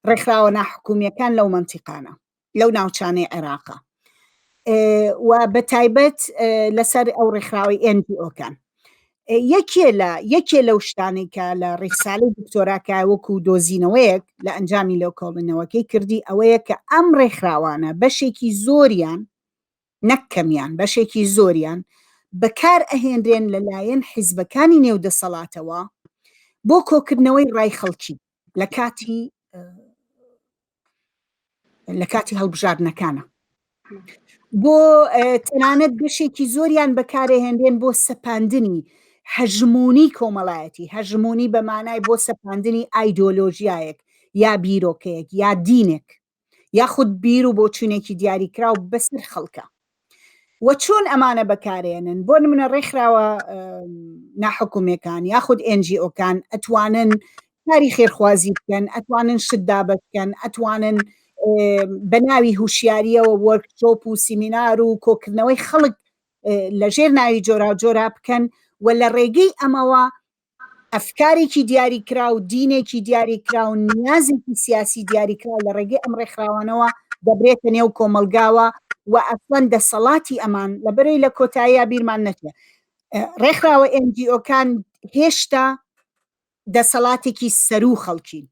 ڕێکخراوە ناحکومیەکان لەو منتیقانە لەو ناوچانەی عێراقە و بە تایبەت لەسەر ئەو ڕێکخراوی NGO-کان یەکێ لەو شتانەی کە لە ڕیسالەی دکتۆراکە وەکو دۆزینەوەیەک لە ئەنجامی لێکۆڵینەوەکەی کردی ئەوەیە کە ئەم ڕێکخراوانە بەشێکی زۆریان نەکەمیان بەشێکی زۆریان بەکار ئەهێنرێن لەلایەن حیزبەکانی نێودەسەڵاتەوە بۆ کۆکردنەوەی ڕای خەڵکی لە کاتی هەڵبژاردنەکانە بۆ تەنانەت بەشێکی زۆریان بەکارهێنرێن بۆ سەپاندنی هەژمونی کۆمەڵایەتی هەژمونی بە مانای بۆ سەپاندنی ئایدۆلۆژیایەک یا بیرۆکەیەک یا دینێک یاخود بیر و بۆ چوونێکی دیاریکراو بەسەر خەڵکە و چۆن ئەمانە بەکارێنن بۆ نمونە ڕێکخراوە ناحکومیەکان یاخود NGO-کان ئەتوانن کاری خێرخوازی بکەن ئەتوانن شتدا بکەن ئەتوانن بە ناوی هوشیاریەوە وەرکشۆپ و سیمینار و کۆکردنەوەی خەڵک لەژێر ناوی جۆرا جۆرا بکەن و لە ڕێگەی ئەمەوە ئەفکارێکی دیاریکرا و دینێکی دیاریکرا و نیازێکی سیاسی دیاریکرا لە ڕێگەی ئەم ڕێکخراوانەوە دەبرێتە نێو کۆمەلگاوە و ئەسڵەن دەسەڵاتی ئەمان لەبەرەوەی لە کۆتاییە بیرمان نەچێت ڕێکخراوە NGO-کان هێشتا دەسەڵاتێکی سەرو خەڵکین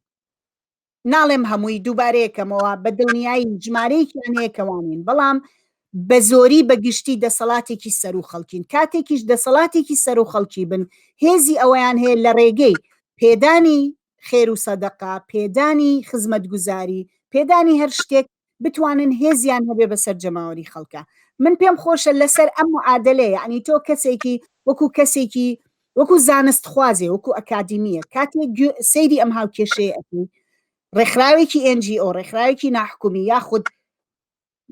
ناڵێم هەمووی دووبارەیەکەمەوە بە دڵنیایی ژمارەیەکیان هەیەکەوانین بەڵام بە زۆری بەگشتی دەسەڵاتێکی سەرو خەڵکین کاتێکیش دەسەڵاتێکی سەرو خەڵکی بن هێزی ئەوەیان هەیە لە ڕێگەی پێدانی خێر و سەدەقا پێدانی خزمەتگوزاری پێدانی هەر شتێک بتوانن هێزیان هەبێ بەسەر جەماوەری خەڵکە من پێم خۆشە لەسەر ئەم معادلەیە یعنی تۆ کەسێکی وەکو زانست خوازێ وەکو ئەکادیمیە کاتێک سەیری ئەم هاوکێشەیە ئەکەی ڕێکخراوێکی NGO ڕێکخراوێکی ناحکومی یاخود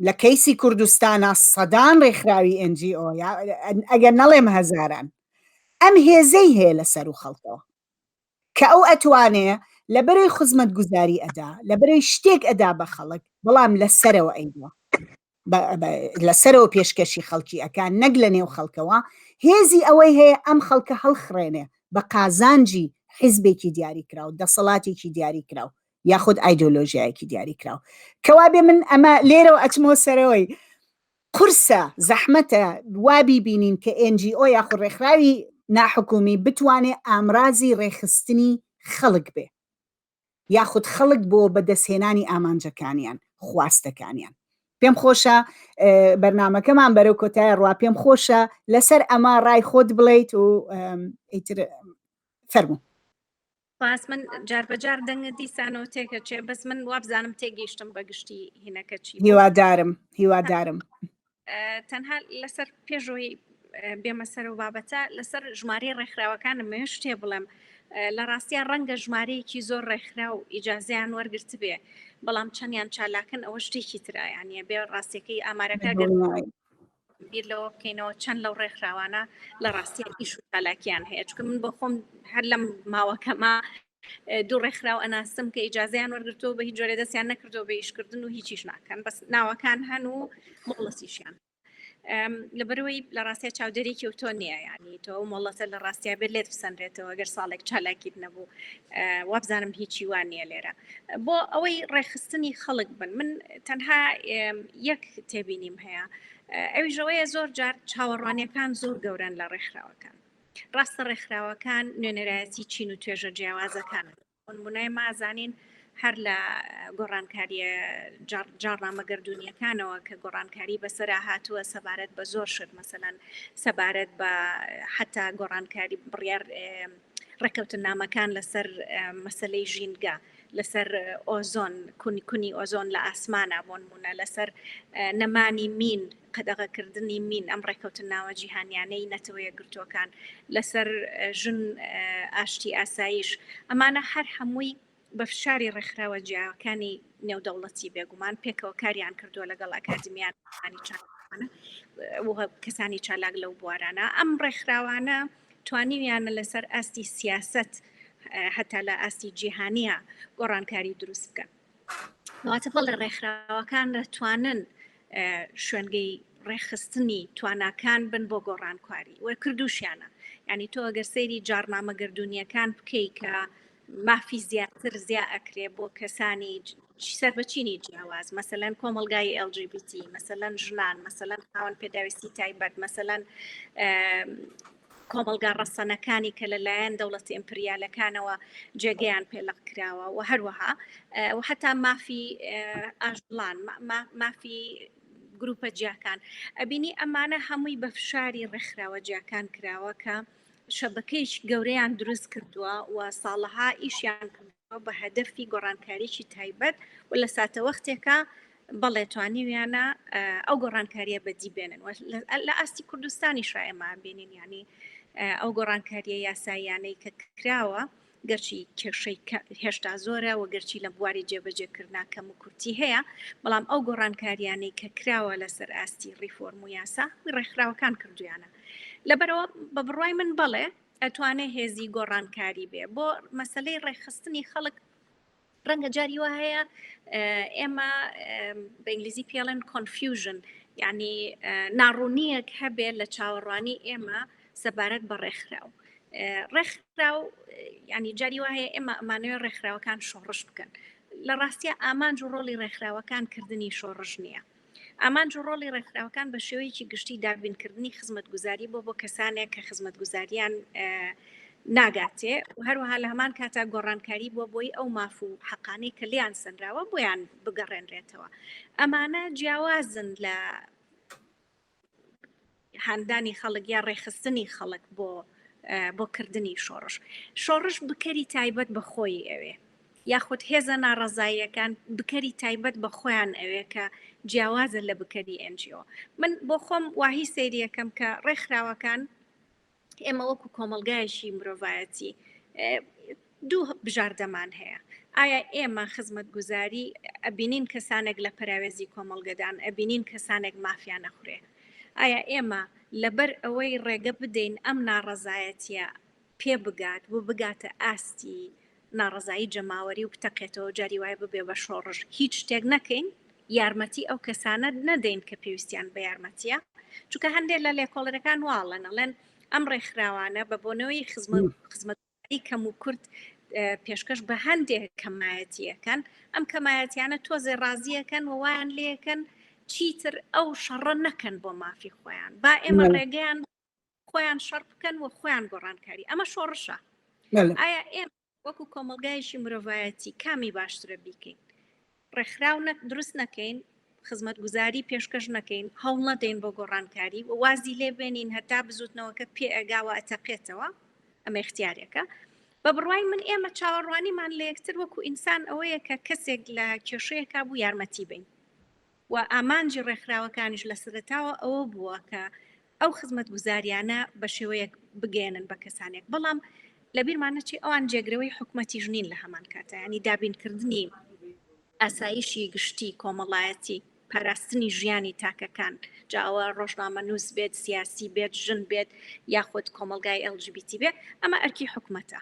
لە کەیسی کوردستانە سەدان ڕێکخراوی NGO ئەگەر نەڵێم هەزاران ئەم هێزەی هەیە لەسەر و خەڵکەوە کە ئەو ئەتوانێ لەبەرەوەی خزمەتگوزاری ئەدا لەبەرەوەی شتێک ئەدا بە خەڵک بەڵام لەسەرەوە ئەیوە لەسەرەوە پێشکەشی خەڵکی ئەکان نەک لە نێو خەڵکەوە هێزی ئەوەی هەیە ئەم خەڵکە هەڵخڕێنێ بە قازانجی حیزبێکی دیاریکراو دەسەڵاتێکی دیاریکراو یاخود ئایدۆلۆژیایەکی دیاریکراو کەوا بێ من ئەمە لێرەوە ئەچمۆ سەرەوەی قورسە زەحمەتە وابی بینین کە NGO یاخود ڕێکخراوی ناحکومی بتوانێ ئامرازی ڕێکخستنی خەڵک بێ یاخود خەڵک بۆ بەدەستهێنانی ئامانجەکانیان خواستەکانیان پێم خۆشە بەرنامەکەمان بەرەو کۆتایە ڕوا پێم خۆشە لەسەر ئەمە ڕای خۆت بڵێیت و فەرموو باس من جاربەجار دەنگە دیسانەوە تێکە چێ بەس من وابزانم تێگەیشتم بەگشتی هینەکە چی هیوادارم تەنها لەسەر پێشەوەی بێمە سەر و بابەتە لەسەر ژمارەی ڕێکخراوەکانم مێ شتێ بڵێم لە ڕاستیان ڕەنگە ژمارەیەکی زۆر ڕێکخرا و ئیجازیان وەرگرت بێ بەڵام چەندیان چالاکن ئەوە شتێکی ترایانە بێ ڕاستیەکەی ئامارەکە بیر لەوە بکەینەوە چەند لەو ڕێکخراوانە لە ڕاستی ئیش و چالاکیان هەیە، چونکە من بۆ خۆم هەر لەم ماوەکەما دوو ڕێکخراو ئەناستم کە ئیجازەیان وەرگرتەوە بە هیچ جۆرە دەستیان نەکردەوە بە ئیشکردن و هیچیش ناکەن، بەس ناوەکان هەن و مۆڵەتیشیان. لەبەرەوەی لە ڕاستیە چاودێرێکی و تۆ نییە، ینی تۆ مۆڵەتە لە ڕاستیا بێت لێت بسەندرێتەوە ئەگەر ساڵێک چالاکیت نەبوو، وابزانم هیچی وان نییە لێرە. بۆ ئەوەی ڕێکخستنی خەڵک بن، من تەنها یەک تێبینیم هەیە، ئەویژەوەیە زۆر جار چاوەڕوانیەکان زۆر گەورن لە ڕێکخراوەکان. ڕاستە ڕێکخراوەکان نوێنەرایەتی چین و توێژە جیاوازەکانن. بۆنمونای مازانین هەر لە گۆڕانکاریە جاڕنامەگەردوونیەکانەوە کە گۆڕانکاری بەسەرا هاتووە سەبارەت بە زۆر شت، مەسەلەن سەبارەت بە حتا گۆڕانکاری بڕیار ڕێکەوتنامەکان لەسەر مەسەلەی ژینگە، لەسەر ئۆزۆن، کونی ئۆزۆن لە ئاسمانە، بۆ نمونە لەسەر نەمانی مین، قەدەغەکردنی مین، ئەم ڕێکەوتنامە جیهانیانەی نەتەوەیە گرتوەکان، لەسەر ژن ئاشتی ئاسایش، ئەمانە هەر هەمووی بە فشاری ڕێکخراوە جیاوەکانی نێودەوڵەتی بێگومان پێکەوە کاریان کردووە لەگەڵ ئاکادمیانانی چالاکانە کەسانی چالاک لەو بوارانە. ئەم ڕێکخراوانە توانیویانە لەسەر ئاستی سیاست هەتا لە ئاستی جیهانیە گۆڕانکاری دروست بکەن. واتەفە لە ڕێکخراوەکان دەتوانن شوێنگەی ڕێکخستنی تواناکان بن بۆ گۆڕانکاری وە کردوشیانە. ینی تۆ ئەگەر سەیری جاڕنامەگەردوونیەکان بکەی کە مافی زیاتر زیا ئەکرێ بۆ کەسانی سەربەچینی جیاواز، مەسەلەن کۆمەڵگای LGBT، مەسەلەن ژنان، مەسەلەن خاوەن پێداویستی تایبەت، مەسەلەن کۆمەڵگا ڕەسەنەکانی کە لەلایەن دەوڵەتی ئیمپریالەکانەوە جێگەیان پێڵق کراوە و هەروەها و حتا مافی ئاژڵان، مافی گروپە جیاکان، ئەبینی ئەمانە هەمووی بە فشاری ڕێکخراوە جیاکان کراوە کە شەبکەیش گەورەیان دروست کردووە و ساڵەها ئیشیان کردووە بە هەدەفی گۆڕانکاریی تایبەت و لە ساتەوەختێکە بەڵێ توانیویانە ئەو گۆڕانکاریە بەدی بێنن. لە ئاستی کوردستانی شایەما بینین، ینی ئەو گۆڕانکاریە یاساییانەی کە کراوە گەرچی کێشەی هێشتا زۆرە و گەرچی لە بواری جێبەجێکردنا کەم و کورتی هەیە، بەڵام ئەو گۆڕانکاریانەی کە کراوە لەسەر ئاستی ریفۆرم و یاسا ڕێکخراوەکان کردویانە. لەبەرەوە بە بڕوای من بەڵێ ئەتوانێ هێزی گۆڕانکاری بێ. بۆ مەسەلەی ڕێکخستنی خەڵک ڕەنگە جاری وە هەیە ئێمە بە ئینگلیزی پێڵێن confusion، یعنی ناڕوونیەک هەبێ لە چاوەڕوانی ئێمە سەبارەت بە ڕێکخراو. ڕێکخراو ینی جاری وە هەیە ئێمە ئەمانەوێ ڕێکخراوەکان شۆڕش بکەن. لە ڕاستیە ئامانج و ڕۆڵی ڕێکخراوەکان کردنی شۆڕش نییە. ئامانج و ڕۆڵی ڕێکخراوەکان بە شێوەیەکی گشتی دابینکردنی خزمەتگوزاری بۆ کەسانێک کە خزمەتگوزاریان ناگاتێ و هەروەها لە هەمان کاتا گۆڕانکاری بۆ بۆی ئەو ماف و حەقانەی کە لیان سنراوە بۆیان بگەڕێنرێتەوە. ئەمانە جیاوازن لە هاندانی خەڵک یا ڕێکخستنی خەڵک بۆ کردنی شۆڕش بکەری تایبەت بە خۆی ئەوێ، یاخود هێزە ناڕەزاییەکان بکەری تایبەت بە خۆیان ئەوێ کە جیاوازە لە بکەری NGO. من بۆ خۆم واهی سەیریەکەم کە ڕێکخراوەکان ئێمە وەکو کۆمەڵگایشی مرۆڤایەتی دوو بژاردەمان هەیە. ئایا ئێمە خزمەتگوزاری ئەبینین کەسانێک لە پەراوێزی کۆمەڵگەدان، ئەبینین کەسانێک مافیان نەخورێ؟ ئایا ئێمە لەبەر ئەوەی ڕێگە بدەین ئەم ناڕەزایەتیە پێ بگات و بگاتە ئاستی ناڕەزایی جەماوەری و بتەقێتەوە جاری وای ببێ بە شۆڕش، هیچ شتێک نەکەین، یارمەتی ئەو کەسانە نەدەین کە پێویستیان بە یارمەتیە؟ چونکە هەندێک لە لێکۆڵەرەکان واڵەن ئەڵێن ئەم ڕێکخراوانە بە بۆنەوەی خزمەتگوزاری کەم و کورت پێشکەش بە هەندێک کەمایەتیەکەن، ئەم کەمایەتیانە تۆزێ ڕازیەکەن و وایان لێکەن چیتر ئەو شەڕە نەکەن بۆ مافی خۆیان، با ئێمە ڕێگەیان خۆیان شەڕ بکەن و خۆیان گۆڕانکاری. ئەمە شۆڕشە. ئایا ئێمە وەکو کۆمەڵگایشی مرۆڤایەتی کامی باشترە بیکەین؟ ڕێکخراو دروست نەکەین، خزمەتگوزاری پێشکەش نەکەین، هەوڵ نەدەین بۆ گۆڕانکاری و وازی لێ بێنین هەتا بزوتنەوەکە پێ ئەگاوە ئەتەقێتەوە، ئەمە اختیارێکە. بە بڕوای من ئێمە چاوەڕوانیمان لە یەکتر وەکو ئینسان ئەوەیە کە کەسێک لە کێشەیەکا بوو یارمەتی بین و ئامانجی ڕێکخراوەکانیش لە سەرەتاوە ئەوە بووە کە ئەو خزمەتگوزاریانە بە شێوەیەک بگێنن بە کەسانێک. بەڵام لەبیرمانە چی ئەوان جێگرەوەی حکومەتی ژنین لە هەمان کاتە، ینی دابینکردنی ئاسایشی گشتی کۆمەڵایەتی پاراستنی ژیانی تاکەکان جاوە ڕۆژنامە نووس بێت سیاسی بێت ژن بێت یاخود کۆمەڵگای LGBT بێت ئەمە ئەرکی حکومەتە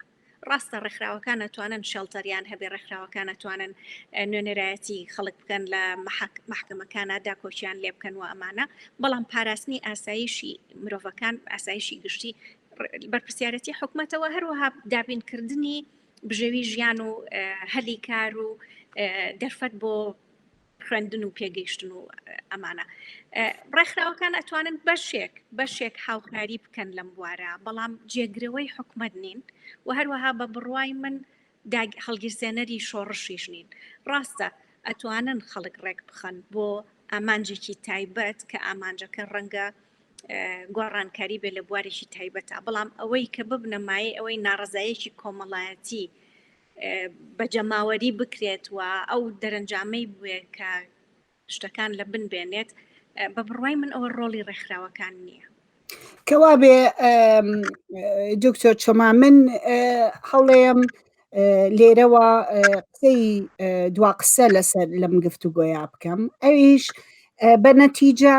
ڕاستە ڕێکخراوەکان ئەتوانن شێڵتەریان هەبێ ڕێکخراوەکان ئەتوانن نوێنەرایەتی خەڵک بکەن لە محکەمەکانە داکۆچیان لێ بکەن و ئەمانە بەڵام پاراستنی ئاسایشی مرۆڤەکان ئاسایشی گشتی بەرپرسیارەتی حکومەتەوە هەروەها دابینکردنی بژێوی ژیان و هەلی کار و دەرفەت بۆ خوێندن و پێگەیشتن و ئەمانە ڕێکخراوەکان ئەتوانن بەشێک هاوکاری بکەن لەم بوارە بەڵام جێگرەوەی حکومەت نین و هەروەها بە بڕوای من هەڵگیرسێنەری شۆڕشیش نین ڕاستە ئەتوانن خەڵک ڕێک بخەن بۆ ئامانجێکی تایبەت کە ئامانجەکە ڕەنگە گۆڕانکاری بێ لە بوارێکی تایبەتە بەڵام ئەوەی کە ببنەمایە ئەوەی ناڕەزایەکی کۆمەڵایەتی بە جەماوەری بکرێت و ئەو دەرەنجامەی بوێ کە شتەکان لە بن بێنێت بە بڕوای من ئەوە ڕۆڵی ڕێکخراوەکان نییە کەوا بێ دکتۆر چۆمان من هەڵێم لێرەوە قسەی دوا قسە لەسەر لەم گفتوگۆیا بکەم ئەویش بە نەتیجە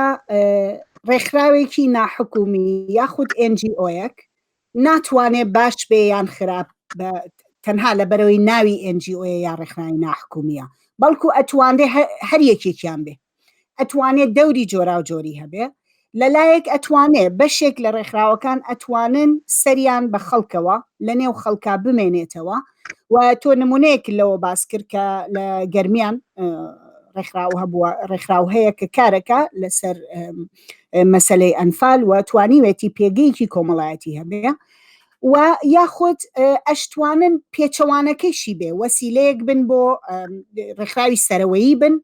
ڕێکخراوێکی ناحکومی یاخود NGOیەک ناتوانێت باش بێ یان خراپ تەنها لە بەرەوەی ناوی NGO یا ڕێکخراوی ناحکومیە بەڵکو ئەتوانێت هەر یەکێکیان بێ ئەتوانێت دەوری جۆرا و جۆری هەبێ لەلایەک ئەتوانێت بەشێک لە ڕێکخراوەکان ئەتوانن سەریان بە خەڵکەوە لە نێو خەڵکا بمێنێتەوە و تۆ نمونەیەک لەوە باس کرد کە لە گەرمیان ڕێکخراو هەیە کە کارەکە لەسەر مەسەلەی ئەنفال و توانیوێتی پێگەیەکی کۆمەڵایەتی هەبێ و یاخود ئەشتوانن پێچەوانەکەیشی بێ وەسیلەیەک بن بۆ ڕێکخراوی سەرەوەیی بن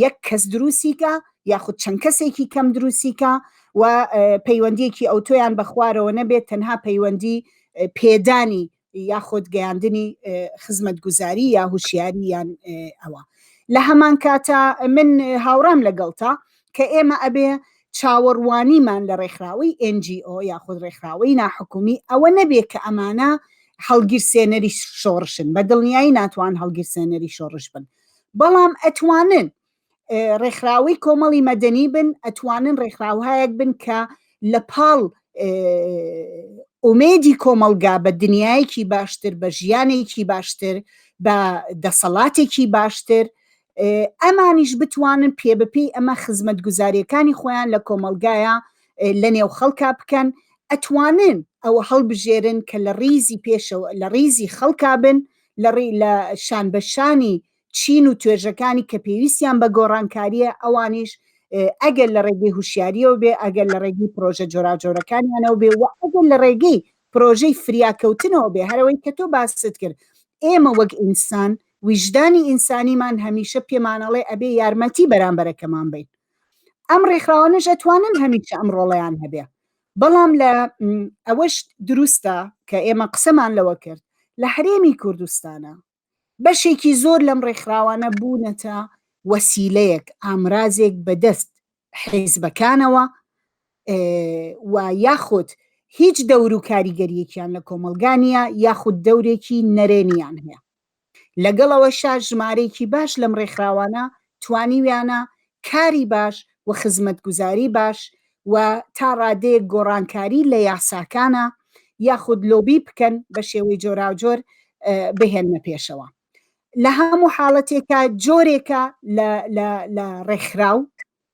یەک کەس دروستیکە یاخود چەند کەسێکی کەم دروستیکە و پەیوەندیەکی ئەو تۆیان بە خوارەوە نەبێت تەنها پەیوەندی پێدانی یاخود گەیاندنی خزمەتگوزاری یا هوشیاری یان ئەوە لە هەمان کاتە من هاوڕام لەگەڵتا کە ئێمە ئەبێ چاوەڕوانیمان لە ڕێکخراوی NGO یاخود ڕێکخراوی ناحکومی ئەوە نەبێ کە ئەمانە هەڵگیرسێنەری شۆڕشن بە دڵنیایی ناتوان هەڵگیرسێنەری شۆڕش بن بەڵام ئەتوانن ڕێکخراوی کۆمەڵی مەدەنی بن ئەتوانن ڕێکخراوهایەک بن کە لە پاڵ ئومێدی کۆمەڵگا بە دنیایەکی باشتر بە ژیانێکی باشتر بە دەسەڵاتێکی باشتر ئەمانیش بتوانن پێبپی ئەمە خزمەتگوزاریەکانی خۆیان لە کۆمەڵگایە لە نێو خەڵکا بکەن ئەتوانن ئەوە هەڵبژێرن کە لە ڕیزی پێشەوە لە ڕیزی خەڵکا بن لە شان بەشانی چین و توێژەکانی کە پێویستیان بە گۆڕانکاریە ئەوانیش ئەگەر لە ڕێگەی هوشیاریەوە بێ ئەگەر لە ڕێگەی پرۆژە جۆراجۆرەکانیانەوە بێ و ئەگەر لە ڕێگەی پرۆژەی فریاکەوتنەوە بێ هەرەوەی کە تۆ باست کرد ئێمە وەک ئینسان ویژدانی ئینسانیمان هەمیشە پێمانەڵێ ئەبێ یارمەتی بەرامبەرەکەمان بین ئەم ڕێکخراوانش ئەتوانن هەمیشە ئەم ڕۆڵەیان هەبێ بەڵام لە ئەوەش دروستە کە ئێمە قسەمان لەوە کرد لە هەرێمی کوردستانە بەشێکی زۆر لەم ڕێکخراوانە بوونەتە وەسیلەیەک ئامرازێک بەدەست حیزبەکانەوە و یاخود هیچ دەور و کاریگەریەکیان لە کۆمەڵگانیە یاخود دەورێکی نەرێنیان هەیە لەگەڵەوە ژمارەیەکی باش لەم ڕێکخراوانە توانیویانە کاری باش و خزمەتگوزاری باش و تا ڕادەیەک گۆڕانکاری لە یاساکانە یاخود لۆبی بکەن بە شێوەی جۆرا و جۆر بهێنە پێشەوە لە هەموو حاڵەتێکە جۆرێکە لە ڕێکخراو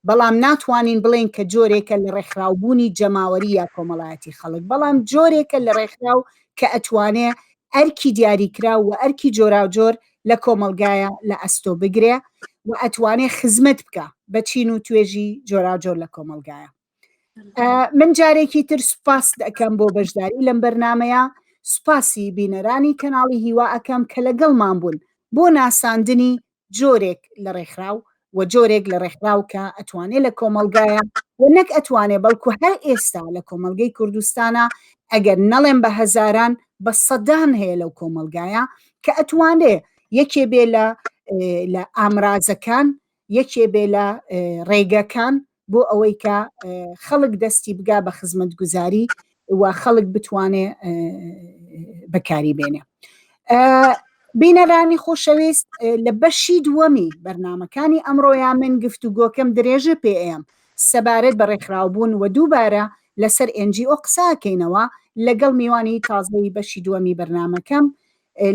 بەڵام ناتوانین بڵێن کە جۆرێکە لە ڕێکخراوبوونی جەماوەری یا کۆمەڵایەتی خەڵک بەڵام جۆرێکە لە ڕێکخراو کە ئەتوانێ ئەرکی دیاریکرا و ئەرکی جۆرا و جۆر لە کۆمەڵگایە لە ئەستۆ بگرێ و ئەتوانێ خزمەت بکە بە چین و توێژی جۆرا جۆر لە کۆمەڵگایە من جارێکی تر سوپاس دەکەم بۆ بەشداری لەم بەرنامەیە سوپاسی بینەرانی کەناڵی هیوا ئەەکەم کە لەگەڵمان بوون بۆ ناساندنی جۆرێک لە ڕێکخراو و جۆرێک لە ڕێکخراو کە ئەتوانێت لە کۆمەڵگایە و نەک ئەتوانێت بەڵکو هەر ئێستا لە کۆمەڵگەی کوردستانە ئەگەر نەڵێن بە هەزاران بە سەدان هەیە لەو کۆمەڵگایە کە ئەتوانێ یەکێ بێ لە ئامرازەکان یەکێ بێ لە ڕێگەکان بۆ ئەوەی کە خەڵک دەستی بگا بە خزمەتگوزاری و خەڵک بتوانێ بەکاری بێنێ بینەرانی خۆشەویست لە بەشی دووەمی بەرنامەکانی ئەمڕۆیان من گفتوگۆکەم درێژە پێم سەبارەت بە ڕێکخراوبوون و دووبارە لەسەر NGO قساکەینەوە لەگەڵ میوانی تازەی بەشی دووەمی بەرنامەکەم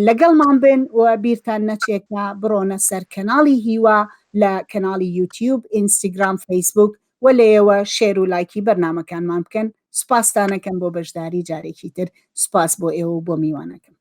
لەگەڵمان بن و بیرتان نەچێکە بڕۆنە سەر کەناڵی هیوا لە کەناڵی یوتیوب، ئینستاگرام، فەیسبوک و لێەوە شێر و لایکی بەرنامەکانمان بکەن. سوپاسدانەکەم بۆ بەشداری جارێکی تر. سوپاس بۆ ئێوە و بۆ میوانەکەم.